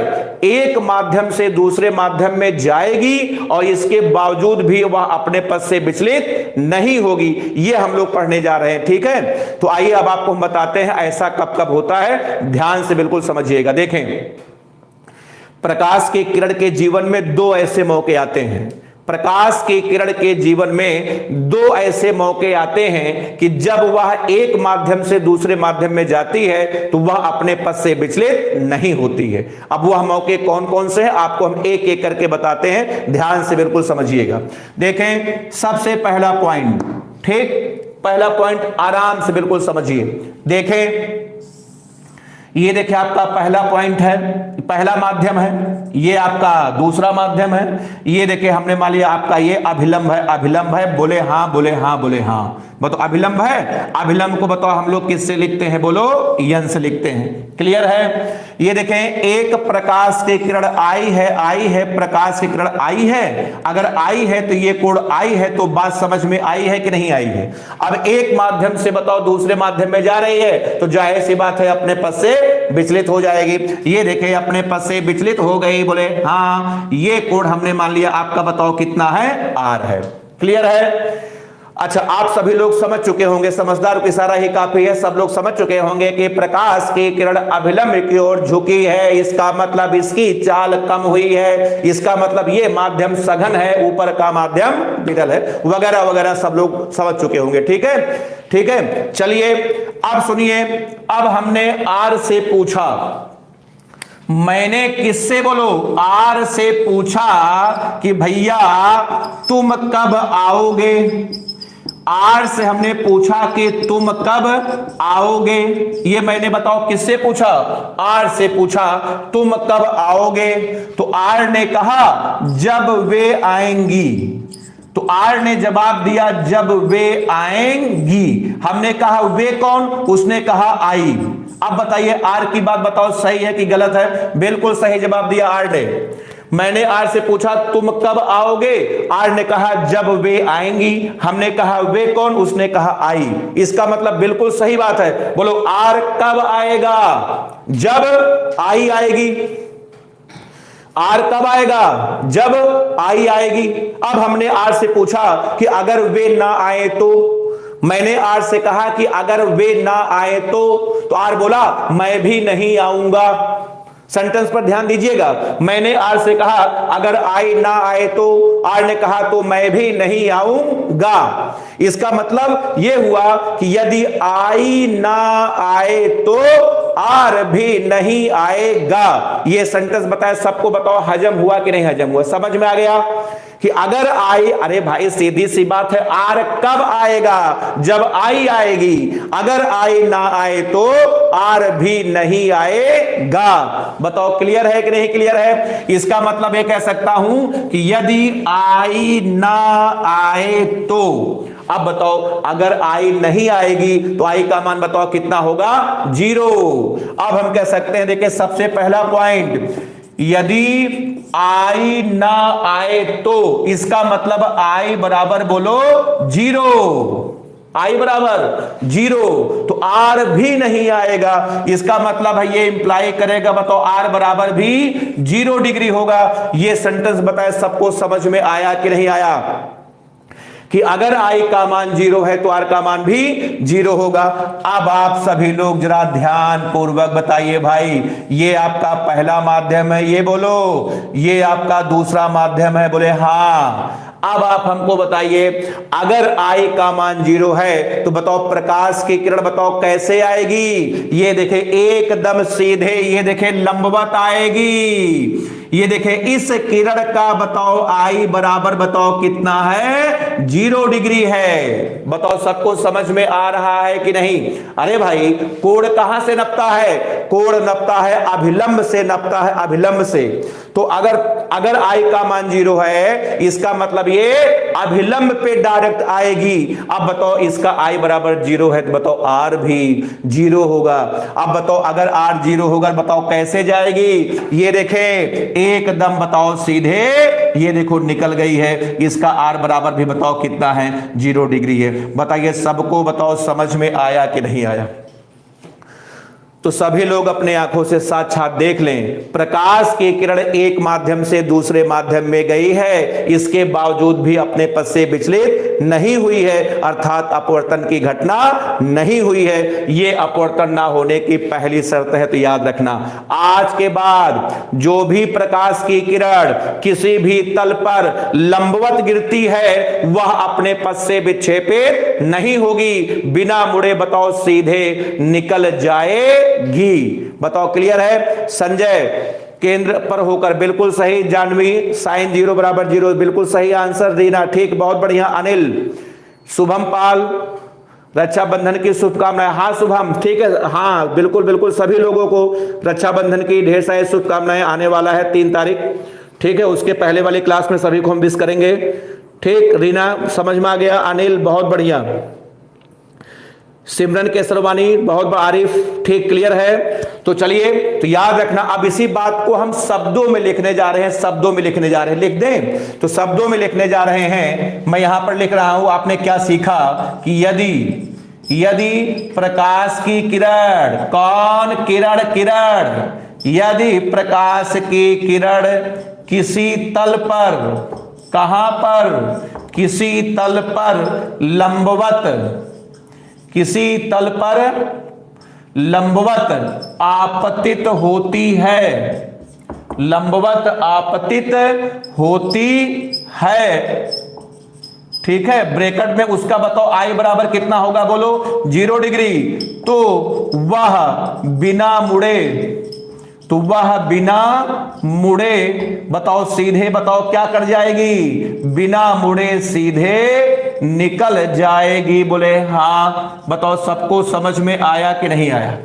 एक माध्यम से दूसरे माध्यम में जाएगी और इसके बावजूद भी वह अपने पथ से विचलित नहीं होगी, ये हम लोग पढ़ने जा रहे हैं। ठीक है, तो आइए अब आपको हम बताते हैं ऐसा कब कब होता है, ध्यान से बिल्कुल समझिएगा। देखें, प्रकाश की किरण के जीवन में दो ऐसे मौके आते हैं। प्रकाश की किरण के जीवन में दो ऐसे मौके आते हैं कि जब वह एक माध्यम से दूसरे माध्यम में जाती है तो वह अपने पथ से विचलित नहीं होती है। अब वह मौके कौन कौन से हैं आपको हम एक एक करके बताते हैं, ध्यान से बिल्कुल समझिएगा। देखें, सबसे पहला पॉइंट, ठीक, पहला पॉइंट आराम से बिल्कुल समझिए। देखें, ये देखिए आपका पहला पॉइंट है, पहला माध्यम है, ये आपका दूसरा माध्यम है। ये देखिए हमने मान लिया आपका ये अभिलंब है, अभिलंब है, बोले हाँ, बोले हाँ, बोले हाँ, बताओ अभिलंब है। अभिलंब को बताओ हम लोग किससे लिखते हैं, बोलो यन से लिखते हैं, क्लियर है। ये देखें, एक प्रकाश की किरण आई है, आई है, प्रकाश की किरण आई है। अगर आई है तो ये कोण आई है, तो बात समझ में आई है कि नहीं आई है। अब एक माध्यम से बताओ दूसरे माध्यम में जा रही है तो जाहिर सी बात है अपने पथ से विचलित हो जाएगी। ये देखें अपने पथ से विचलित हो गई, बोले हाँ। ये कोण हमने मान लिया आपका, बताओ कितना है, आर है, क्लियर है। अच्छा, आप सभी लोग समझ चुके होंगे, समझदार की इशारा ही काफी है, सब लोग समझ चुके होंगे कि प्रकाश की किरण अभिलंब की ओर झुकी है, इसका मतलब इसकी चाल कम हुई है, इसका मतलब ये माध्यम सघन है, ऊपर का माध्यम विरल है, वगैरह वगैरह सब लोग समझ चुके होंगे। ठीक है, ठीक है, चलिए अब सुनिए। अब हमने आर से पूछा, मैंने किससे, बोलो आर से पूछा कि भैया तुम कब आओगे। आर से हमने पूछा कि तुम कब आओगे। ये मैंने बताओ किससे पूछा, आर से पूछा तुम कब आओगे। तो आर ने कहा जब वे आएंगी। तो आर ने जवाब दिया जब वे आएंगी। हमने कहा वे कौन, उसने कहा आई। अब बताइए आर की बात बताओ सही है कि गलत है। बिल्कुल सही जवाब दिया आर ने। मैंने आर से पूछा तुम कब आओगे, आर ने कहा जब वे आएंगी। हमने कहा वे कौन, उसने कहा आई। इसका मतलब बिल्कुल सही बात है। बोलो आर कब आएगा, जब आई आएगी। आर कब आएगा, जब आई आएगी। अब हमने आर से पूछा कि अगर वे ना आए तो। मैंने आर से कहा कि अगर वे ना आए तो आर बोला मैं भी नहीं आऊंगा। सेंटेंस पर ध्यान दीजिएगा। मैंने आर से कहा अगर आई ना आए तो, आर ने कहा तो मैं भी नहीं आऊंगा। इसका मतलब यह हुआ कि यदि आई ना आए तो आर भी नहीं आएगा। यह सेंटेंस बताया, सबको बताओ हजम हुआ कि नहीं हजम हुआ, समझ में आ गया कि अगर आई, अरे भाई सीधी सी बात है, आर कब आएगा, जब आई आएगी। अगर आई ना आए तो आर भी नहीं आएगा। बताओ क्लियर है कि नहीं क्लियर है। इसका मतलब ये कह सकता हूं कि यदि आई ना आए तो अब बताओ अगर आई नहीं आएगी तो आई का मान बताओ कितना होगा, 0। अब हम कह सकते हैं, देखिए सबसे पहला पॉइंट, यदि आई ना आए तो इसका मतलब आई बराबर बोलो 0, आई बराबर 0, तो आर भी नहीं आएगा, इसका मतलब है ये इंप्लाई करेगा बताओ आर बराबर भी 0 डिग्री होगा। ये सेंटेंस बताए सबको समझ में आया कि नहीं आया, कि अगर आई का मान 0 है तो आर का मान भी 0 होगा। अब आप सभी लोग जरा ध्यान पूर्वक बताइए भाई, ये आपका पहला माध्यम है, ये बोलो, ये आपका दूसरा माध्यम है, बोले हाँ। अब आप हमको बताइए, अगर आई का मान 0 है तो बताओ प्रकाश की किरण बताओ कैसे आएगी, ये देखे एकदम सीधे, ये देखे लंबवत आएगी। ये देखे इस किरण का बताओ आई बराबर बताओ कितना है, 0 डिग्री है। बताओ सबको समझ में आ रहा है कि नहीं? अरे भाई कोण कहां से नपता है, कोण नपता है अभिलंब से, नपता है अभिलंब से। तो अगर आई का मान 0 है इसका मतलब ये अभिलंब पे डायरेक्ट आएगी। अब बताओ इसका आई बराबर 0 है तो बताओ आर भी 0 होगा। अब बताओ अगर आर 0 होगा बताओ कैसे जाएगी, ये देखे एकदम बताओ सीधे, ये देखो निकल गई है। इसका आर बराबर भी बताओ कितना है, 0 डिग्री है। बताइए सबको बताओ समझ में आया कि नहीं आया? तो सभी लोग अपने आंखों से साक्षात देख लें, प्रकाश की किरण एक माध्यम से दूसरे माध्यम में गई है, इसके बावजूद भी अपने पथ से विचलित नहीं हुई है, अर्थात अपवर्तन की घटना नहीं हुई है। यह अपवर्तन ना होने की पहली शर्त है, तो याद रखना आज के बाद जो भी प्रकाश की किरण किसी भी तल पर लंबवत गिरती है वह अपने पथ से विक्षेपित नहीं होगी, बिना मुड़े बताओ सीधे निकल जाए घी। बताओ क्लियर है? संजय केंद्र पर होकर बिल्कुल सही, जानवी साइन 0 बराबर 0 बिल्कुल सही आंसर, रीना ठीक, बहुत बढ़िया, अनिल, शुभम पाल रक्षाबंधन की शुभकामनाएं। हाँ शुभम ठीक है, हाँ बिल्कुल बिल्कुल सभी लोगों को रक्षाबंधन की ढेर सारी शुभकामनाएं। आने वाला है 3 तारीख, ठीक है, उसके पहले वाली क्लास में सभी को हम विश करेंगे। ठीक, रीना समझ में आ गया, अनिल बहुत बढ़िया, सिमरन केसरवानी बहुत, आरिफ ठीक, क्लियर है। तो चलिए, तो याद रखना अब इसी बात को हम शब्दों में लिखने जा रहे हैं, शब्दों में लिखने जा रहे हैं, लिख दें तो शब्दों में लिखने जा रहे हैं। मैं यहां पर लिख रहा हूं, आपने क्या सीखा कि यदि प्रकाश की किरण, कौन किरण, यदि प्रकाश की किरण किसी तल पर, कहां पर, किसी तल पर लंबवत, किसी तल पर लंबवत आपतित होती है, लंबवत आपतित होती है, ठीक है, ब्रैकेट में उसका बताओ आई बराबर कितना होगा, बोलो 0 डिग्री। तो वह बिना मुड़े, तो वह बिना मुड़े बताओ सीधे, बताओ क्या कर जाएगी, बिना मुड़े सीधे निकल जाएगी। बोले हाँ। बताओ सबको समझ में आया कि नहीं आया?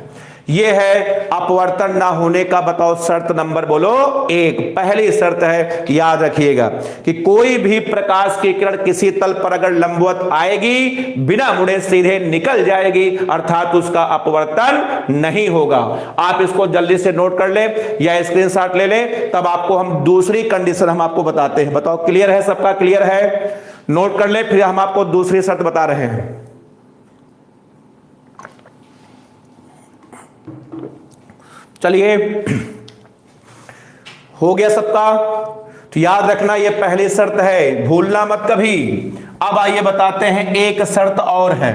यह है अपवर्तन ना होने का बताओ शर्त नंबर बोलो 1। पहली शर्त है, याद रखिएगा कि कोई भी प्रकाश की किरण किसी तल पर अगर लंबवत आएगी बिना मुड़े सीधे निकल जाएगी, अर्थात उसका अपवर्तन नहीं होगा। आप इसको जल्दी से नोट कर लें या स्क्रीनशॉट ले लें, तब आपको हम दूसरी कंडीशन हम आपको बताते हैं। बताओ क्लियर है? सबका क्लियर है? नोट कर ले, फिर हम आपको दूसरी शर्त बता रहे हैं। चलिए, हो गया सबका? तो याद रखना ये पहली शर्त है, भूलना मत कभी। अब आइए बताते हैं एक शर्त और है।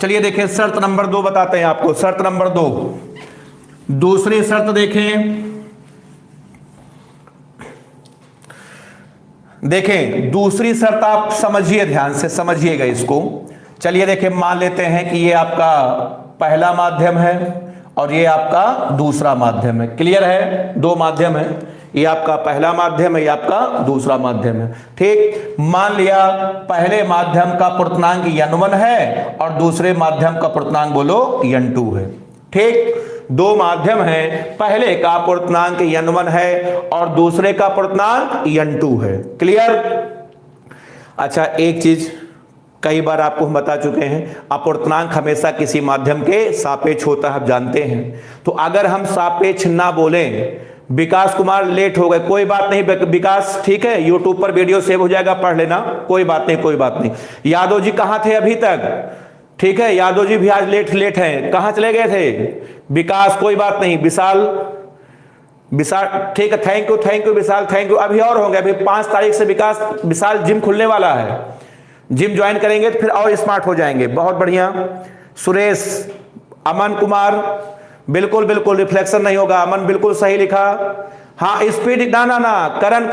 चलिए देखिए शर्त नंबर 2 बताते हैं आपको। शर्त नंबर 2, दूसरी शर्त देखें, देखें दूसरी शर्त आप समझिए, ध्यान से समझिएगा इसको। चलिए देखें, मान लेते हैं कि ये आपका पहला माध्यम है और ये आपका दूसरा माध्यम है। क्लियर है? 2 माध्यम है, ये आपका पहला माध्यम है, ये आपका दूसरा माध्यम है। ठीक, मान लिया पहले माध्यम का पूर्णांक n1 है और दूसरे माध्यम का पूर्णांक बोलो n2 है। ठीक, 2 माध्यम है, पहले का पूर्णांक n1 है और दूसरे का पूर्णांक n2 है। क्लियर? अच्छा एक चीज कई बार आपको हम बता चुके हैं, अपवर्तनांक हमेशा किसी माध्यम के सापेक्ष होता है, आप जानते हैं। तो अगर हम सापेक्ष ना बोलें, विकास कुमार लेट हो गए, कोई बात नहीं विकास, ठीक है, यूट्यूब पर वीडियो सेव हो जाएगा, पढ़ लेना, कोई बात नहीं, कोई बात नहीं। यादव जी कहां थे अभी तक? ठीक है, यादव जी भी आज लेट हैं, कहां चले गए थे? विकास कोई बात नहीं, विशाल ठीक है, thank you Vishal, thank you. अभी और होंगे, अभी 5 तारीख से विशाल जिम खुलने वाला है, जिम ज्वाइन करेंगे तो फिर और स्मार्ट हो जाएंगे, बहुत बढ़िया। सुरेश, अमन कुमार, बिल्कुल बिल्कुल रिफ्लेक्शन नहीं होगा, अमन बिल्कुल सही लिखा। हाँ स्पीड ना करण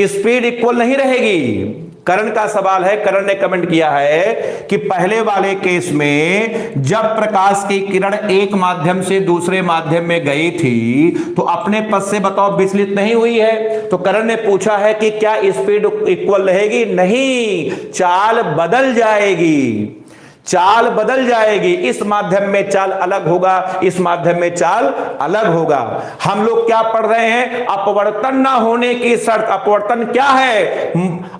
स्पीड इक्वल नहीं रहेगी। करण का सवाल है, करण ने कमेंट किया है कि पहले वाले केस में जब प्रकाश की किरण एक माध्यम से दूसरे माध्यम में गई थी तो अपने पथ से बताओ विचलित नहीं हुई है। तो करण ने पूछा है कि क्या स्पीड इक्वल रहेगी? नहीं, चाल बदल जाएगी, चाल बदल जाएगी। इस माध्यम में चाल अलग होगा, इस माध्यम में चाल अलग होगा। हम लोग क्या पढ़ रहे हैं? अपवर्तन ना होने की शर्त। अपवर्तन क्या है?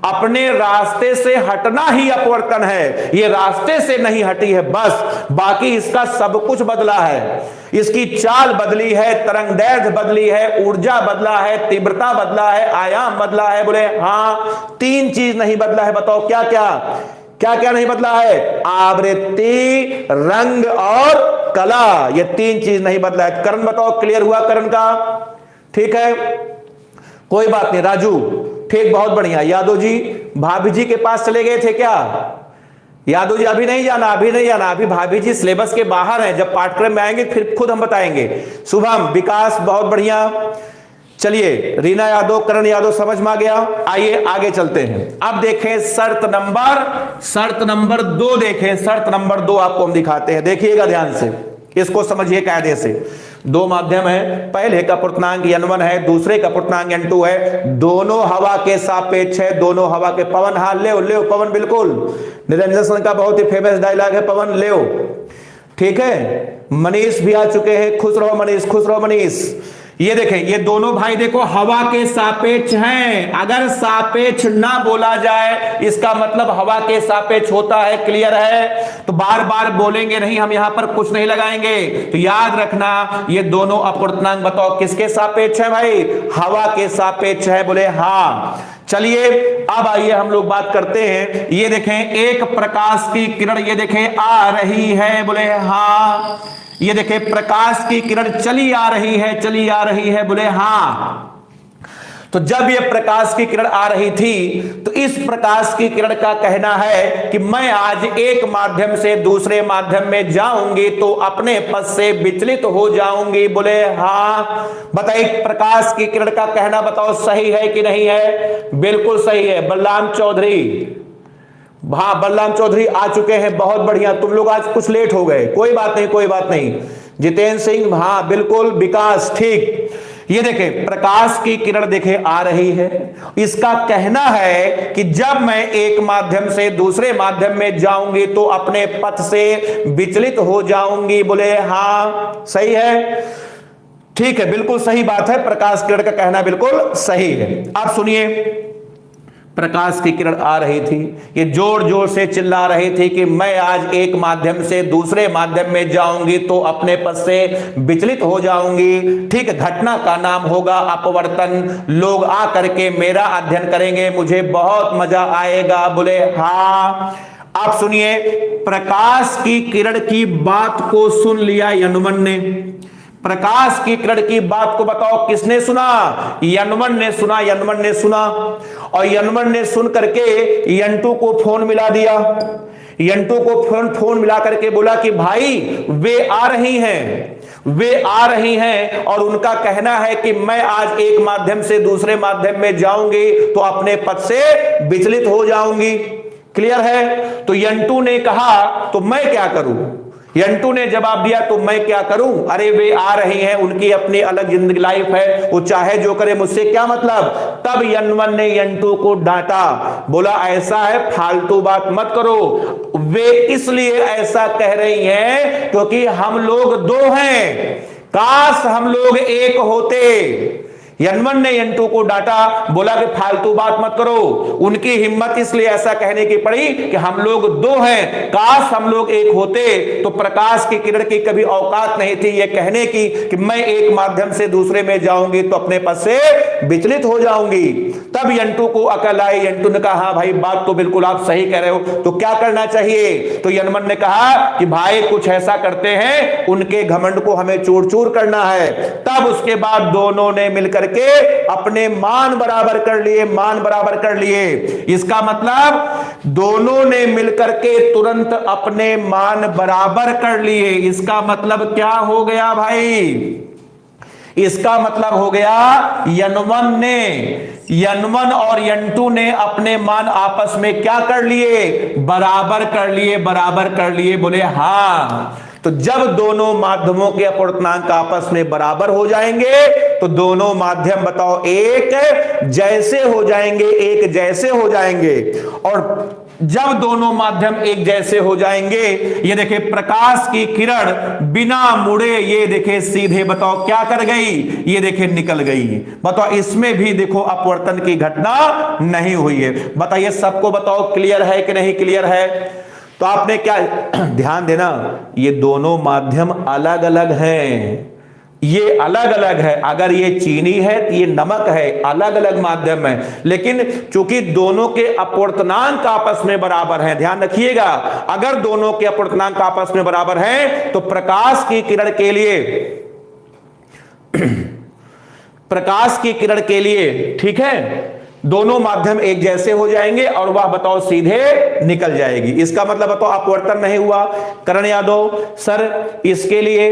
अपने रास्ते से हटना ही अपवर्तन है। ये रास्ते से नहीं हटी है बस, बाकी इसका सब कुछ बदला है। इसकी चाल बदली है, तरंगदैर्घ्य बदली है, ऊर्जा बदला है, तीव्रता बदला है, आयाम बदला है। बोले हाँ, 3 चीज नहीं बदला है, बताओ क्या क्या? क्या क्या नहीं बदला है? आवृत्ति, रंग और कला, ये 3 चीज नहीं बदला है। करण बताओ, क्लियर हुआ करण का? ठीक है, कोई बात नहीं। राजू ठीक, बहुत बढ़िया। यादव जी भाभी जी के पास चले गए थे क्या? यादव जी अभी नहीं जाना, अभी भाभी जी सिलेबस के बाहर हैं, जब पाठ्यक्रम में आएंगे फिर खुद हम बताएंगे। शुभम, विकास बहुत बढ़िया। चलिए, रीना यादव, करण यादव समझ में आ गया। आइए आगे चलते हैं। अब देखें शर्त नंबर 2 देखें, शर्त नंबर 2 आपको हम दिखाते हैं, देखिएगा ध्यान से, इसको समझिए कायदे से। 2 माध्यम है, पहले का अपवर्तनांक n1 है, दूसरे का अपवर्तनांक n2 है, दोनों हवा के सापेक्ष है, दोनों हवा के। पवन, हाँ ले पवन, बिल्कुल निरंजन सिंह का बहुत ही फेमस डायलॉग है, पवन ले। ठीक है, मनीष भी आ चुके हैं, खुश रहो मनीष। ये देखें, ये दोनों भाई देखो हवा के सापेक्ष हैं। अगर सापेक्ष ना बोला जाए, इसका मतलब हवा के सापेक्ष होता है, क्लियर है? तो बार बार बोलेंगे नहीं, हम यहां पर कुछ नहीं लगाएंगे। तो याद रखना, ये दोनों अपवर्तनांक बताओ किसके सापेक्ष है भाई? हवा के सापेक्ष है। बोले हाँ। चलिए अब आइए हम लोग बात करते हैं। ये देखें, एक प्रकाश की किरण ये देखें आ रही है, बोले हाँ। ये देखें, प्रकाश की किरण चली आ रही है, बोले हाँ। तो जब ये प्रकाश की किरण आ रही थी तो इस प्रकाश की किरण का कहना है कि मैं आज एक माध्यम से दूसरे माध्यम में जाऊंगी तो अपने पथ से विचलित हो जाऊंगी, बोले हाँ। बताइए, प्रकाश की किरण का कहना बताओ सही है कि नहीं है? बिल्कुल सही है। बलराम चौधरी, हाँ बलराम चौधरी आ चुके हैं, बहुत बढ़िया। तुम लोग आज कुछ लेट हो गए, कोई बात नहीं। जितेंद्र सिंह, हाँ बिल्कुल। विकास, ठीक। ये देखें, प्रकाश की किरण देखें आ रही है, इसका कहना है कि जब मैं एक माध्यम से दूसरे माध्यम में जाऊंगी तो अपने पथ से विचलित हो जाऊंगी, बोले हाँ। सही है, ठीक है, बिल्कुल सही बात है। प्रकाश किरण का कहना बिल्कुल सही है। अब सुनिए, प्रकाश की किरण आ रही थी, ये जोर जोर से चिल्ला रही थी कि मैं आज एक माध्यम से दूसरे माध्यम में जाऊंगी तो अपने पथ से विचलित हो जाऊंगी। ठीक है, घटना का नाम होगा अपवर्तन। लोग आ करके मेरा अध्ययन करेंगे, मुझे बहुत मजा आएगा, बोले हाँ। आप सुनिए, प्रकाश की किरण की बात को सुन लिया यनुमन ने। प्रकाश की किरण की बात को बताओ किसने सुना? यनुमन ने सुना। और यनुमन ने सुन करके यंटू को फोन मिला दिया। यंटू को फोन मिला करके बोला कि भाई वे आ रही हैं और उनका कहना है कि मैं आज एक माध्यम से दूसरे माध्यम में जाऊंगी तो अपने पथ से विचलित हो जाऊंगी। क्लियर है? तो यंटू ने कहा तो मैं क्या करूं? यंटू ने जवाब दिया तो मैं क्या करूं? अरे वे आ रही हैं, उनकी अपनी अलग जिंदगी लाइफ है, वो चाहे जो करे, मुझसे क्या मतलब। तब यनुमन ने यंटू को डांटा, बोला ऐसा है, फालतू बात मत करो। वे इसलिए ऐसा कह रही हैं क्योंकि हम लोग 2 हैं, काश हम लोग एक होते। N1 ने N2 को डांटा, बोला कि फालतू बात मत करो। उनकी हिम्मत इसलिए ऐसा कहने की पड़ी कि हम लोग दो हैं, काश हम लोग एक होते तो प्रकाश की किरण की कभी औकात नहीं थी ये कहने की कि मैं एक माध्यम से दूसरे में जाऊंगी तो अपने पद से विचलित हो जाऊंगी। तब N2 को अकल आई। N2 ने कहा हाँ भाई बात तो बिल्कुल आप सही कह रहे हो, तो क्या करना चाहिए? तो N1 ने कहा कि भाई कुछ ऐसा करते हैं, उनके घमंड को हमें चूर चूर करना है। तब उसके बाद दोनों ने मिलकर के अपने मान बराबर कर लिए, मान बराबर कर लिए। इसका मतलब दोनों ने मिलकर के तुरंत अपने मान बराबर कर लिए। इसका मतलब क्या हो गया भाई? इसका मतलब हो गया N1 और N2 ने अपने मान आपस में क्या कर लिए? बराबर कर लिए, बराबर कर लिए। बोले हाँ। तो जब दोनों माध्यमों के अपवर्तनांक आपस में बराबर हो जाएंगे तो दोनों माध्यम बताओ एक जैसे हो जाएंगे, एक जैसे हो जाएंगे। और जब दोनों माध्यम एक जैसे हो जाएंगे, ये देखिए प्रकाश की किरण बिना मुड़े ये देखिए सीधे बताओ क्या कर गई? ये देखिए निकल गई। बताओ इसमें भी देखो अपवर्तन की घटना नहीं हुई है। बताइए सबको बताओ क्लियर है कि नहीं क्लियर है? तो आपने क्या ध्यान देना, ये दोनों माध्यम अलग अलग हैं, ये अलग अलग है। अगर ये चीनी है तो ये नमक है, अलग अलग माध्यम है। लेकिन चूंकि दोनों के अपवर्तनांक आपस में बराबर हैं, ध्यान रखिएगा, अगर दोनों के अपवर्तनांक आपस में बराबर हैं तो प्रकाश की किरण के लिए प्रकाश की किरण के लिए ठीक है, दोनों माध्यम एक जैसे हो जाएंगे और वह बताओ सीधे निकल जाएगी। इसका मतलब बताओ अपवर्तन नहीं हुआ। करण यादव सर इसके लिए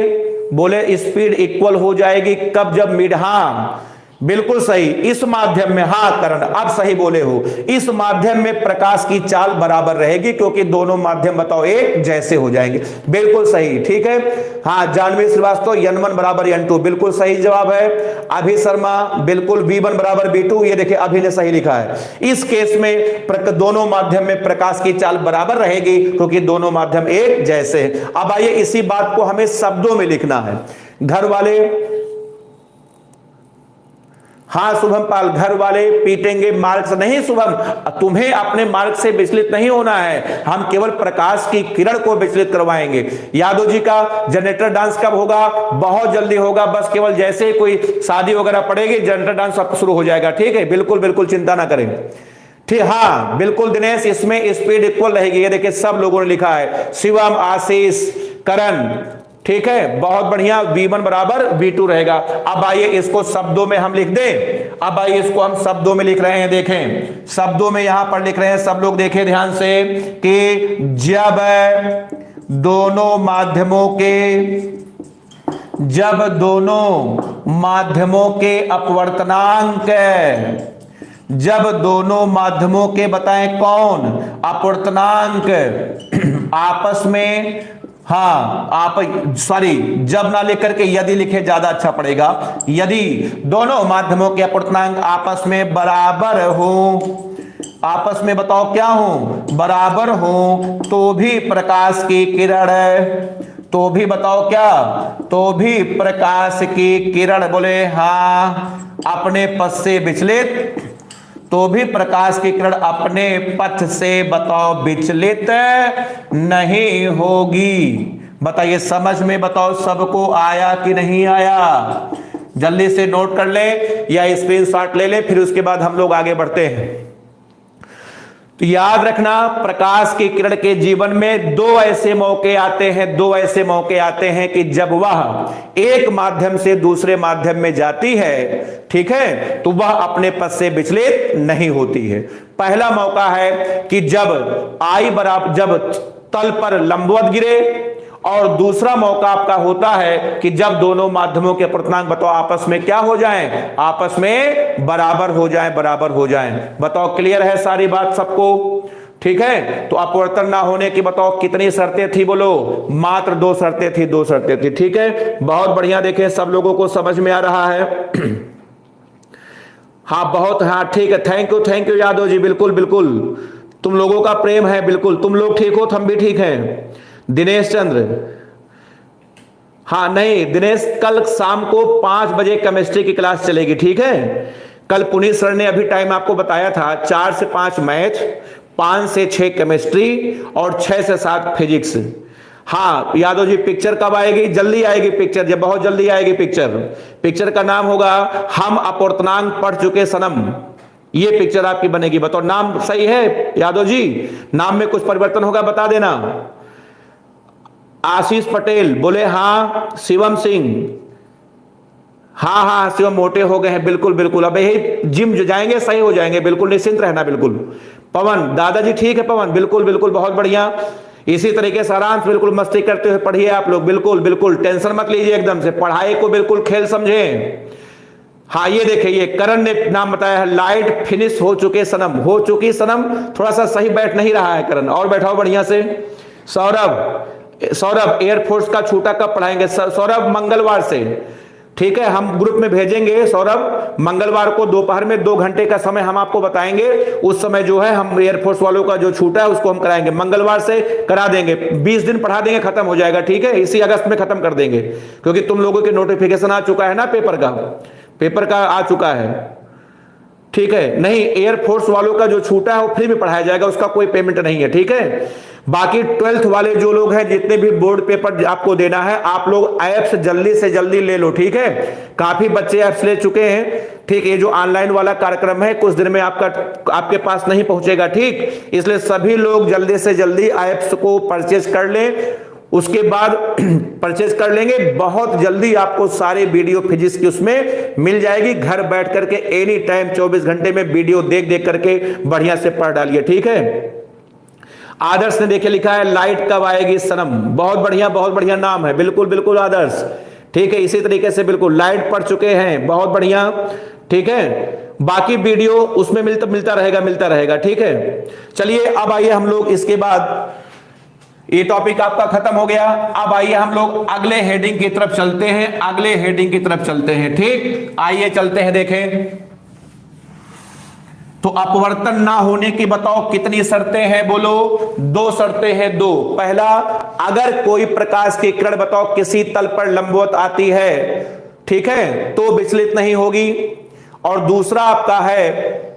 बोले स्पीड इक्वल हो जाएगी कब? जब मिड, हाँ बिल्कुल सही, इस माध्यम में, हाँ करण आप सही बोले हो, इस माध्यम में प्रकाश की चाल बराबर रहेगी क्योंकि दोनों माध्यम बताओ एक जैसे हो जाएंगे। बिल्कुल सही, ठीक है। हाँ जानवी श्रीवास्तव N1 बराबर N2 बिल्कुल सही जवाब है। अभी शर्मा बिल्कुल V1 बराबर V2, ये देखिए अभी ने सही लिखा है। इस केस में दोनों माध्यम में प्रकाश की चाल बराबर रहेगी क्योंकि दोनों माध्यम एक जैसे। अब आइए इसी बात को हमें शब्दों में लिखना है। घर वाले, हाँ शुभम पाल, घर वाले पीटेंगे मार्ग से नहीं। शुभम तुम्हें अपने मार्ग से विचलित नहीं होना है, हम केवल प्रकाश की किरण को विचलित करवाएंगे। यादव जी का जनरेटर डांस कब होगा? बहुत जल्दी होगा, बस केवल जैसे कोई शादी वगैरह पड़ेगी जनरेटर डांस सब शुरू हो जाएगा, ठीक है। बिल्कुल बिल्कुल चिंता ना करें, ठीक। हाँ बिल्कुल दिनेश, इसमें स्पीड इक्वल रहेगी। ये देखिए सब लोगों ने लिखा है, शिवम, आशीष, करण, ठीक है बहुत बढ़िया। V1 बराबर V2 रहेगा। अब आइए इसको शब्दों में हम लिख दें। अब आइए इसको हम शब्दों में लिख रहे हैं, देखें शब्दों में यहां पर लिख रहे हैं, सब लोग देखें ध्यान से कि जब दोनों माध्यमों के अपवर्तनांक, जब दोनों माध्यमों के बताएं कौन? अपवर्तनांक आपस में, हाँ आप सॉरी जब ना लेकर के यदि लिखे ज्यादा अच्छा पड़ेगा। यदि दोनों माध्यमों के अपवर्तनांक आपस में बराबर हो, आपस में बताओ क्या हो? बराबर हो, तो भी प्रकाश की किरण, तो भी बताओ क्या? तो भी प्रकाश की किरण, बोले हाँ, अपने पथ से विचलित, तो भी प्रकाश की किरण अपने पथ से बताओ विचलित नहीं होगी। बताइए समझ में बताओ सबको आया कि नहीं आया? जल्दी से नोट कर ले या स्क्रीनशॉट ले ले, फिर उसके बाद हम लोग आगे बढ़ते हैं। तो याद रखना प्रकाश की किरण के जीवन में दो ऐसे मौके आते हैं कि जब वह एक माध्यम से दूसरे माध्यम में जाती है, ठीक है, तो वह अपने पथ से विचलित नहीं होती है। पहला मौका है कि जब I बराबर, जब तल पर लंबवत गिरे, और दूसरा मौका आपका होता है कि जब दोनों माध्यमों के अपवर्तनांक बताओ आपस में क्या हो जाएं? आपस में बराबर हो जाएं, बराबर हो जाएं। बताओ क्लियर है सारी बात सबको? ठीक है। तो अपवर्तन ना होने की बताओ कितनी शर्तें थी? बोलो मात्र दो शर्तें थी, दो शर्तें थी, ठीक है। बहुत बढ़िया, देखें सब लोगों को समझ में आ रहा है। हाँ बहुत, हाँ ठीक है, थैंक यू यादव जी, बिल्कुल बिल्कुल तुम लोगों का प्रेम है, बिल्कुल तुम लोग ठीक हो तो हम भी ठीक हैं। दिनेश चंद्र, हाँ नहीं दिनेश, कल शाम को 5 बजे केमिस्ट्री की क्लास चलेगी, ठीक है। कल पुनीत सर ने अभी टाइम आपको बताया था, 4 से 5 मैथ, 5 से 6 केमिस्ट्री और 6 से 7 फिजिक्स। हाँ यादव जी, पिक्चर कब आएगी? जल्दी आएगी पिक्चर, जब बहुत जल्दी आएगी पिक्चर। पिक्चर का नाम होगा हम अपूर्णांक पढ़ चुके सनम। ये पिक्चर आपकी बनेगी। बताओ नाम सही है यादव जी? नाम में कुछ परिवर्तन होगा बता देना। आशीष पटेल बोले हाँ। शिवम सिंह, हाँ हाँ शिवम मोटे हो गए हैं, बिल्कुल बिल्कुल, अब यही जिम जो जाएंगे सही हो जाएंगे, बिल्कुल निश्चिंत रहना। बिल्कुल पवन, दादाजी ठीक है पवन, बिल्कुल बिल्कुल बहुत बढ़िया। इसी तरीके से आराम से बिल्कुल मस्ती करते हुए पढ़िए आप लोग, बिल्कुल बिल्कुल टेंशन मत लीजिए, एकदम से पढ़ाई को बिल्कुल खेल समझें। हाँ ये देखिए, ये करण ने नाम बताया है, लाइट फिनिश हो चुके सनम, हो चुकी सनम। थोड़ा सा सही बैठ नहीं रहा है करण, और बैठाओ बढ़िया से। सौरभ एयरफोर्स का छूटा कब पढ़ाएंगे? सौरभ मंगलवार से, ठीक है, हम ग्रुप में भेजेंगे। सौरभ मंगलवार को दोपहर में 2 घंटे का समय हम आपको बताएंगे, उस समय जो है हम एयरफोर्स वालों का जो छूटा है उसको हम कराएंगे, मंगलवार से करा देंगे। 20 दिन पढ़ा देंगे, खत्म हो जाएगा, ठीक है। इसी अगस्त में खत्म कर देंगे, क्योंकि तुम लोगों के नोटिफिकेशन आ चुका है ना, पेपर का आ चुका है, ठीक है। नहीं, एयरफोर्स वालों का जो छूटा है वो फ्री में पढ़ाया जाएगा, उसका कोई पेमेंट नहीं है, ठीक है। बाकी 12th वाले जो लोग हैं, जितने भी बोर्ड पेपर आपको देना है, आप लोग ऐप्स जल्दी से जल्दी ले लो, ठीक है। काफी बच्चे ऐप्स ले चुके हैं, ठीक। ये जो ऑनलाइन वाला कार्यक्रम है कुछ दिन में आपके पास नहीं पहुंचेगा, ठीक। इसलिए सभी लोग जल्दी से जल्दी ऐप्स को परचेज कर लें, उसके बाद परचेज कर लेंगे, बहुत जल्दी आपको सारे वीडियो फिजिक्स की उसमें मिल जाएगी। घर बैठ करके एनी टाइम 24 घंटे में वीडियो देख देख करके बढ़िया से पढ़ डालिए, ठीक है। आदर्श ने देखे लिखा है लाइट कब आएगी सनम, बहुत बढ़िया नाम है, बिल्कुल बिल्कुल आदर्श, ठीक है। इसी तरीके से बिल्कुल लाइट पढ़ चुके हैं, बहुत बढ़िया, ठीक है। बाकी वीडियो उसमें मिलता रहेगा, ठीक है। चलिए अब आइए हम लोग, इसके बाद ये टॉपिक आपका खत्म हो गया। अब आइए हम लोग अगले हेडिंग की तरफ चलते हैं, ठीक। आइए चलते हैं, देखें तो अपवर्तन ना होने की बताओ कितनी शर्तें हैं? बोलो 2 शर्तें हैं, 2। पहला, अगर कोई प्रकाश की किरण बताओ किसी तल पर लंबवत आती है, ठीक है, तो विचलित नहीं होगी। और दूसरा आपका है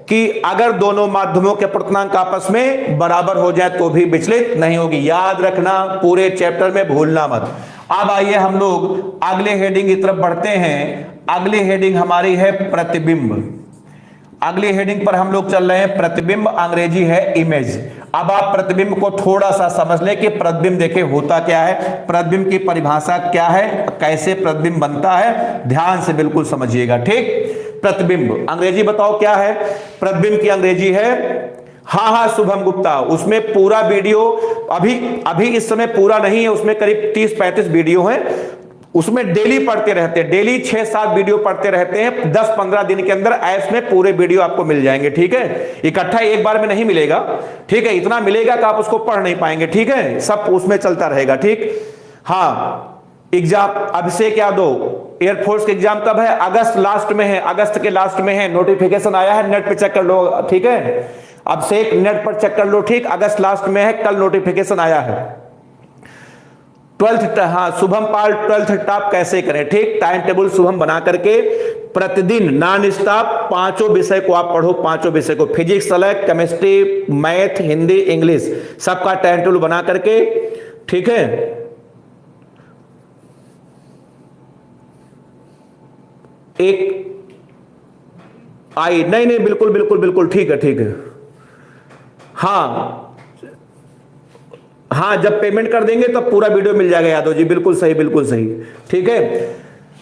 कि अगर दोनों माध्यमों के अपूर्णांक आपस में बराबर हो जाए तो भी विचलित नहीं होगी। याद रखना, पूरे चैप्टर में भूलना मत। अब आइए हम लोग अगले हेडिंग की तरफ बढ़ते हैं। अगली हेडिंग हमारी है प्रतिबिंब। अगली हेडिंग पर हम लोग चल रहे हैं प्रतिबिंब, अंग्रेजी है इमेज। अब आप प्रतिबिंब को थोड़ा सा समझ लें कि प्रतिबिंब देखे होता क्या है, प्रतिबिंब की परिभाषा क्या है, कैसे प्रतिबिंब बनता है, ध्यान से बिल्कुल समझिएगा, ठीक। प्रतिबिंब अंग्रेजी बताओ क्या है? प्रतिबिंब की अंग्रेजी है, हाँ शुभम गुप्ता, उसमें पूरा वीडियो अभी इस समय पूरा नहीं है, उसमें करीब 30-35 वीडियो हैं, उसमें डेली पढ़ते रहते हैं, डेली 6-7 वीडियो पढ़ते रहते हैं। 10-15 दिन के अंदर ऐप्स में पूरे वीडियो आपको मिल जाएंगे, ठीक है। इकट्ठा एक बार में नहीं मिलेगा, ठीक है, इतना मिलेगा कि आप उसको पढ़ नहीं पाएंगे, ठीक है, सब उसमें चलता रहेगा, ठीक। हाँ, एग्जाम अभिषेक यादव, एयरफोर्स का एग्जाम कब है? अगस्त के लास्ट में है, नोटिफिकेशन आया है, नेट पे चेक कर लो, ठीक है। अभिषेक नेट पर चेक कर लो, ठीक, अगस्त लास्ट में है, कल नोटिफिकेशन आया है। 12th, हाँ शुभम पाल 12th टॉप कैसे करें, ठीक। टाइम टेबल शुभम बना करके प्रतिदिन नॉन स्टॉप 5 विषय को आप पढ़ो, 5 विषय को, फिजिक्स अलग, केमिस्ट्री, मैथ, हिंदी, इंग्लिश, सबका टाइम टेबल बना करके, ठीक है। नहीं बिल्कुल ठीक है। हाँ जब पेमेंट कर देंगे तब पूरा वीडियो मिल जाएगा यादव जी, बिल्कुल सही, ठीक है।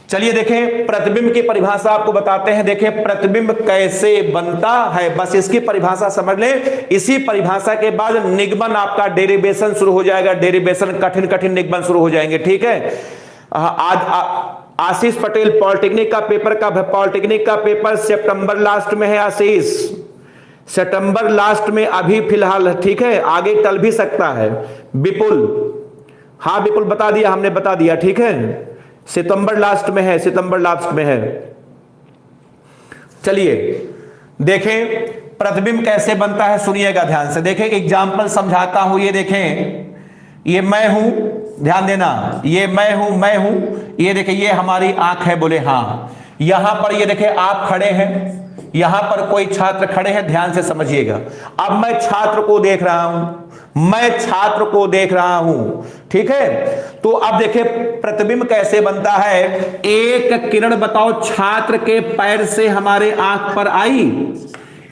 चलिए देखें, प्रतिबिंब की परिभाषा आपको बताते हैं। देखें प्रतिबिंब कैसे बनता है, बस इसकी परिभाषा समझ लें। इसी परिभाषा के बाद निगमन आपका डेरिवेशन शुरू हो जाएगा, डेरिवेशन कठिन निगमन शुरू हो जाएंगे, ठीक है। आज आशीष पटेल पॉलिटेक्निक का पेपर सितंबर लास्ट में है। आशीष सितंबर लास्ट में अभी फिलहाल, ठीक है, आगे टल भी सकता है। विपुल, हाँ विपुल हमने बता दिया, ठीक है, सितंबर लास्ट में है। चलिए देखें प्रतिबिंब कैसे बनता है, सुनिएगा ध्यान से। देखें एग्जाम्पल समझाता हूं, ये देखें, ये मैं हूं, ध्यान देना, ये मैं हूं, ये देखिए ये हमारी आंख है, बोले हाँ। यहां पर ये देखिए आप खड़े हैं, यहां पर कोई छात्र खड़े हैं, ध्यान से समझिएगा। अब मैं छात्र को देख रहा हूं, मैं छात्र को देख रहा हूं, ठीक है। तो अब देखिए प्रतिबिंब कैसे बनता है। एक किरण बताओ छात्र के पैर से हमारे आंख पर आई,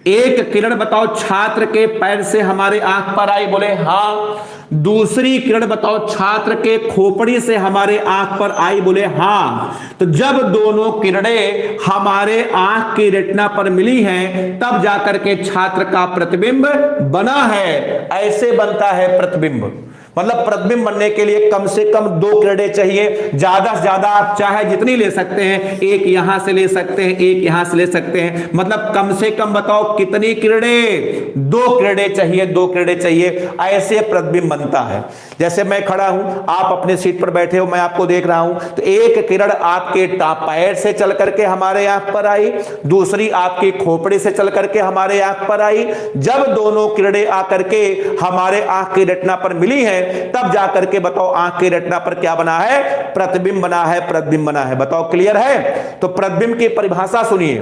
एक किरण बताओ छात्र के पैर से हमारे आंख पर आई, बोले हाँ। दूसरी किरण बताओ छात्र के खोपड़ी से हमारे आंख पर आई, बोले हाँ। तो जब दोनों किरणें हमारे आंख की रेटिना पर मिली हैं, तब जाकर के छात्र का प्रतिबिंब बना है। ऐसे बनता है प्रतिबिंब। मतलब प्रतिबिंब बनने के लिए कम से कम 2 किरणें चाहिए, ज्यादा से ज्यादा आप चाहे जितनी ले सकते हैं, एक यहां से ले सकते हैं, एक यहां से ले सकते हैं, मतलब कम से कम बताओ कितनी किरणें, 2 किरणें चाहिए, 2 किरणें चाहिए। ऐसे प्रतिबिंब बनता है। जैसे मैं खड़ा हूं, आप अपने सीट पर बैठे हो, मैं आपको देख रहा हूं, तो एक किरण आपके पैर से चल करके हमारे आंख पर आई, दूसरी आपकी खोपड़ी से चल करके हमारे आंख पर आई। जब दोनों किरणें आकर के हमारे आंख की रेटिना पर मिली हैं, तब जाकर के बताओ आंख की रेटिना पर क्या बना है, प्रतिबिंब बना है, प्रतिबिंब बना है। बताओ क्लियर है। तो प्रतिबिंब की परिभाषा सुनिए।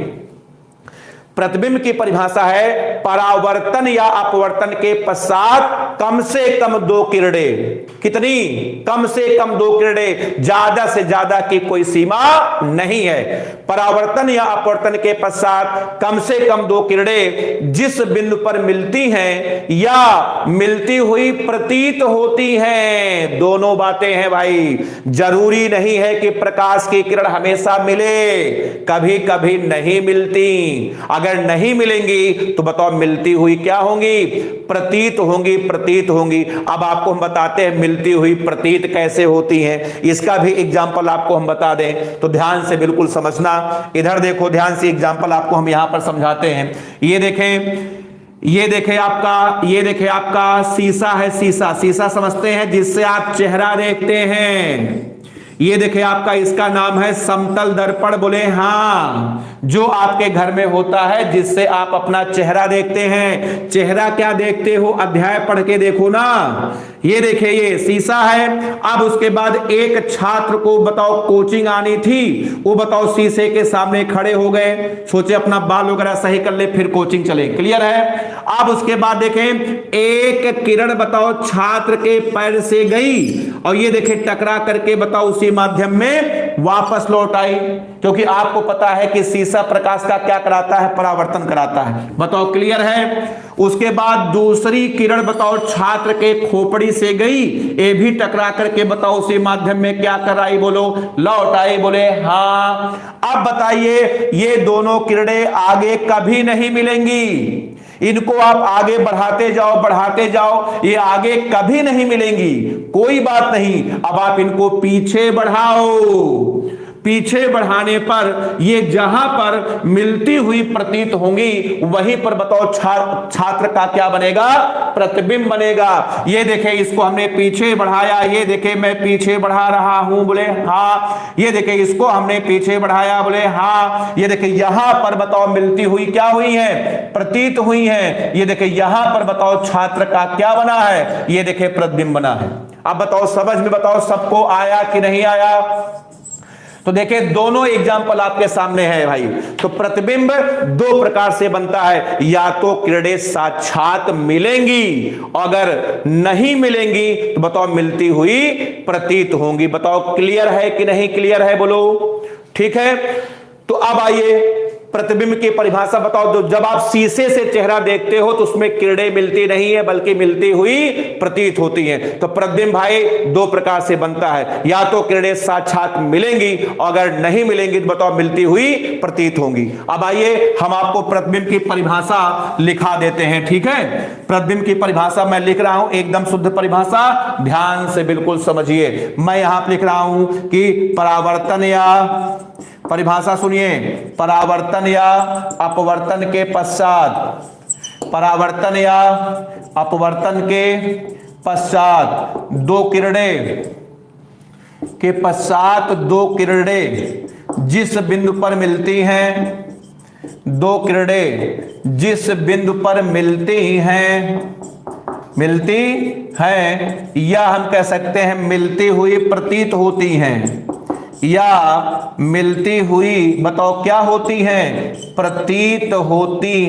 प्रतिबिंब की परिभाषा है परावर्तन या अपवर्तन के पश्चात कम से कम 2 किरणें। कितनी? कम से कम 2 किरणें, ज्यादा से ज्यादा की कोई सीमा नहीं है। परावर्तन या अपवर्तन के पश्चात कम से कम 2 किरणें जिस बिंदु पर मिलती हैं या मिलती हुई प्रतीत होती हैं। दोनों बातें हैं भाई। जरूरी नहीं है कि प्रकाश की किरण हमेशा मिले, कभी कभी नहीं मिलती। अगर नहीं मिलेंगी तो बताओ मिलती हुई क्या होंगी, प्रतीत होंगी, प्रतीत होंगी। अब आपको हम बताते हैं मिलती हुई प्रतीत कैसे होती हैं, इसका भी एग्जांपल आपको हम बता दें, तो ध्यान से बिल्कुल समझना। इधर देखो ध्यान से, एग्जांपल आपको हम यहां पर समझाते हैं। ये देखें आपका शीशा है, शीशा समझते हैं जिससे आप चेहरा देखते हैं। ये देखिए आपका, इसका नाम है समतल दर्पण, बोले हाँ। जो आपके घर में होता है जिससे आप अपना चेहरा देखते हैं। चेहरा क्या देखते हो, अध्याय पढ़ के देखो ना। ये देखिए ये शीशा है। अब उसके बाद एक छात्र को बताओ कोचिंग आनी थी, वो बताओ शीशे के सामने खड़े हो गए, सोचे अपना बाल वगैरह सही कर ले फिर कोचिंग चले। क्लियर है। अब उसके बाद देखें एक किरण बताओ छात्र के पैर से गई और ये देखें टकरा करके बताओ उसी माध्यम में वापस लौट आई, क्योंकि आपको पता है कि शीशा प्रकाश का क्या कराता है, परावर्तन कराता है। बताओ क्लियर है। उसके बाद दूसरी किरण बताओ छात्र के खोपड़ी से गई, ये भी टकरा करके बताओ उसी माध्यम में क्या कर आई, बोलो लौट आई, बोले हाँ। अब बताइए ये दोनों किरणें आगे कभी नहीं मिलेंगी। इनको आप आगे बढ़ाते जाओ, ये आगे कभी नहीं मिलेंगी। कोई बात नहीं, अब आप इनको पीछे बढ़ाओ। पीछे बढ़ाने पर ये जहां पर मिलती हुई प्रतीत होंगी, वहीं पर बताओ छात्र का क्या बनेगा, प्रतिबिंब बनेगा। ये देखे इसको हमने पीछे बढ़ाया, ये देखे मैं पीछे बढ़ा रहा हूं, बोले हाँ। ये देखे इसको हमने पीछे बढ़ाया, बोले हाँ। ये देखे यहां पर बताओ मिलती हुई क्या हुई है, प्रतीत हुई है। ये देखे यहां पर बताओ छात्र का क्या बना है, ये देखे प्रतिबिंब बना है। अब बताओ समझ में, बताओ सबको आया कि नहीं आया। तो देखिए दोनों एग्जाम्पल आपके सामने है भाई। तो प्रतिबिंब 2 प्रकार से बनता है, या तो किरणें साक्षात मिलेंगी, अगर नहीं मिलेंगी तो बताओ मिलती हुई प्रतीत होंगी। बताओ क्लियर है कि नहीं क्लियर है, बोलो ठीक है। तो अब आइए प्रतिबिंब की परिभाषा बताओ। जो जब आप शीशे से चेहरा देखते हो तो उसमें किरणें मिलती नहीं है बल्कि मिलती हुई प्रतीत होती हैं। तो प्रतिबिंब भाई 2 प्रकार से बनता है, या तो किरणें साक्षात मिलेंगी, अगर नहीं मिलेंगी तो बताओ मिलती हुई प्रतीत होंगी। अब आइए हम आपको प्रतिबिंब की परिभाषा लिखा देते हैं, ठीक है। प्रतिबिंब की परिभाषा मैं लिख रहा हूं, एकदम शुद्ध परिभाषा, ध्यान से बिल्कुल समझिए। मैं यहां पर लिख रहा हूं कि परावर्तन या, परिभाषा सुनिए, परावर्तन या अपवर्तन के पश्चात, परावर्तन या अपवर्तन के पश्चात 2 किरणें के पश्चात 2 किरणें जिस बिंदु पर मिलती हैं, 2 किरणें जिस बिंदु पर मिलती हैं मिलती हैं, या हम कह सकते हैं मिलती हुई प्रतीत होती हैं, या मिलती हुई बताओ क्या होती हैं, प्रतीत होती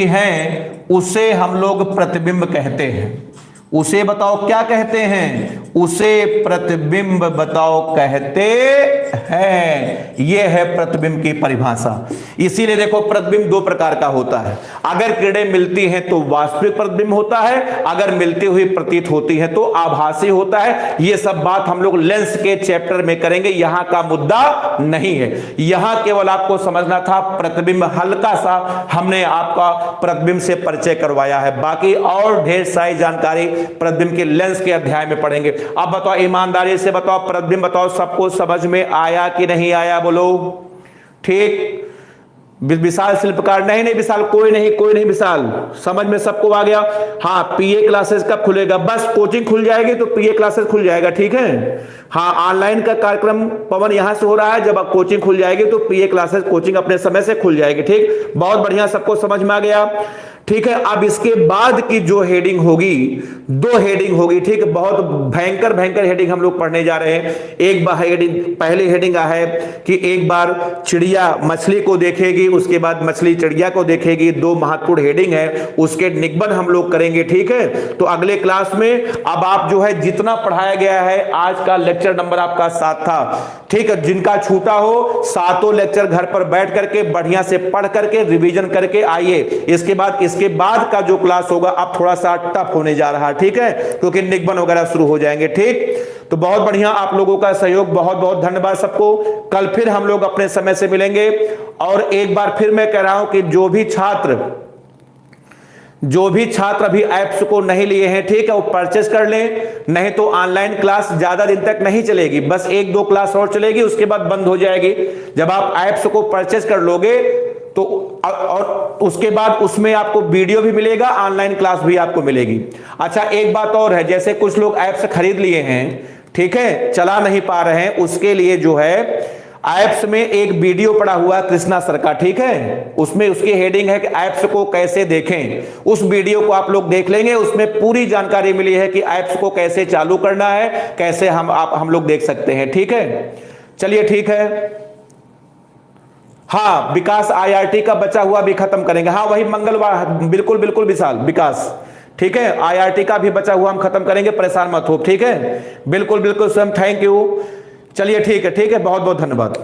हैं, उसे हम लोग प्रतिबिंब कहते हैं। उसे बताओ क्या कहते हैं, उसे प्रतिबिंब बताओ कहते हैं। यह है प्रतिबिंब की परिभाषा। इसीलिए देखो प्रतिबिंब दो प्रकार का होता है, अगर किरणें मिलती हैं तो वास्तविक प्रतिबिंब होता है, अगर मिलती हुई प्रतीत होती है तो आभासी होता है। यह सब बात हम लोग लेंस के चैप्टर में करेंगे, यहां का मुद्दा नहीं है। यहां केवल आपको समझना था प्रतिबिंब, हल्का सा हमने आपका प्रतिबिंब से परिचय करवाया है, बाकी और ढेर सारी जानकारी प्रतिबिंब के लेंस के अध्याय में पढ़ेंगे। अब बताओ ईमानदारी से बताओ, प्रतिबिंब बताओ सबको समझ में आया कि नहीं आया, बोलो। ठीक, विशाल शिल्पकार, नहीं विशाल, कोई नहीं विशाल, समझ में सबको आ गया। हाँ, पीए क्लासेस कब खुलेगा, बस कोचिंग खुल जाएगी तो पीए क्लासेस खुल जाएगा, ठीक है। हाँ, ऑनलाइन का कार्यक्रम पवन यहां से हो रहा है, जब अब कोचिंग खुल जाएगी तो पीए क्लासेस कोचिंग अपने समय से खुल जाएगी। ठीक, बहुत बढ़िया, सबको समझ में आ गया। ठीक है, अब इसके बाद की जो हेडिंग होगी, दो हेडिंग होगी। ठीक, बहुत भयंकर हेडिंग हम लोग पढ़ने जा रहे हैं। एक बार हेडिंग, पहली हेडिंग है कि एक बार चिड़िया मछली को देखेगी, उसके बाद मछली चिड़िया को देखेगी। दो महत्वपूर्ण हेडिंग है, उसके निगमन हम लोग करेंगे। ठीक है, तो अगले क्लास में अब आप जो है जितना पढ़ाया गया है, आज का लेक्चर नंबर आपका 7 था। ठीक है, जिनका छूटा हो, सातों लेक्चर घर पर बैठ करके बढ़िया से पढ़ करके रिवीजन करके आइए। इसके बाद का जो क्लास होगा अब थोड़ा सा टफ होने जा रहा है, ठीक है, क्योंकि निगमन वगैरह शुरू हो जाएंगे। ठीक, तो बहुत बढ़िया, आप लोगों का सहयोग, बहुत बहुत धन्यवाद सबको। कल फिर हम लोग अपने समय से मिलेंगे। और एक बार फिर मैं कह रहा हूं कि जो भी छात्र अभी ऐप्स को नहीं लिए हैं, ठीक है, वो परचेस कर लें, नहीं तो ऑनलाइन क्लास ज्यादा दिन तक नहीं चलेगी, बस 1-2 क्लास और चलेगी, उसके बाद बंद हो जाएगी। जब आप ऐप्स को परचेस कर लोगे तो और उसके बाद उसमें आपको वीडियो भी मिलेगा, ऑनलाइन क्लास भी आपको मिलेगी। अच्छा, एक बात और है, जैसे कुछ लोग ऐप्स खरीद लिए हैं, ठीक है, चला नहीं पा रहे हैं, उसके लिए जो है ऐप्स में एक वीडियो पड़ा हुआ है कृष्णा सर का, ठीक है, उसमें उसकी हेडिंग है कि ऐप्स को कैसे देखें। उस वीडियो को आप लोग देख लेंगे, उसमें पूरी जानकारी मिली है कि ऐप्स को कैसे चालू करना है, कैसे हम लोग देख सकते हैं। ठीक है, चलिए ठीक है। हाँ, विकास IRT का बचा हुआ भी खत्म करेंगे। हाँ, वही मंगलवार, बिल्कुल विशाल विकास, ठीक है, IRT का भी बचा हुआ हम खत्म करेंगे, परेशान मत हो। ठीक है, बिल्कुल स्वयं, थैंक यू। चलिए ठीक है, बहुत बहुत धन्यवाद।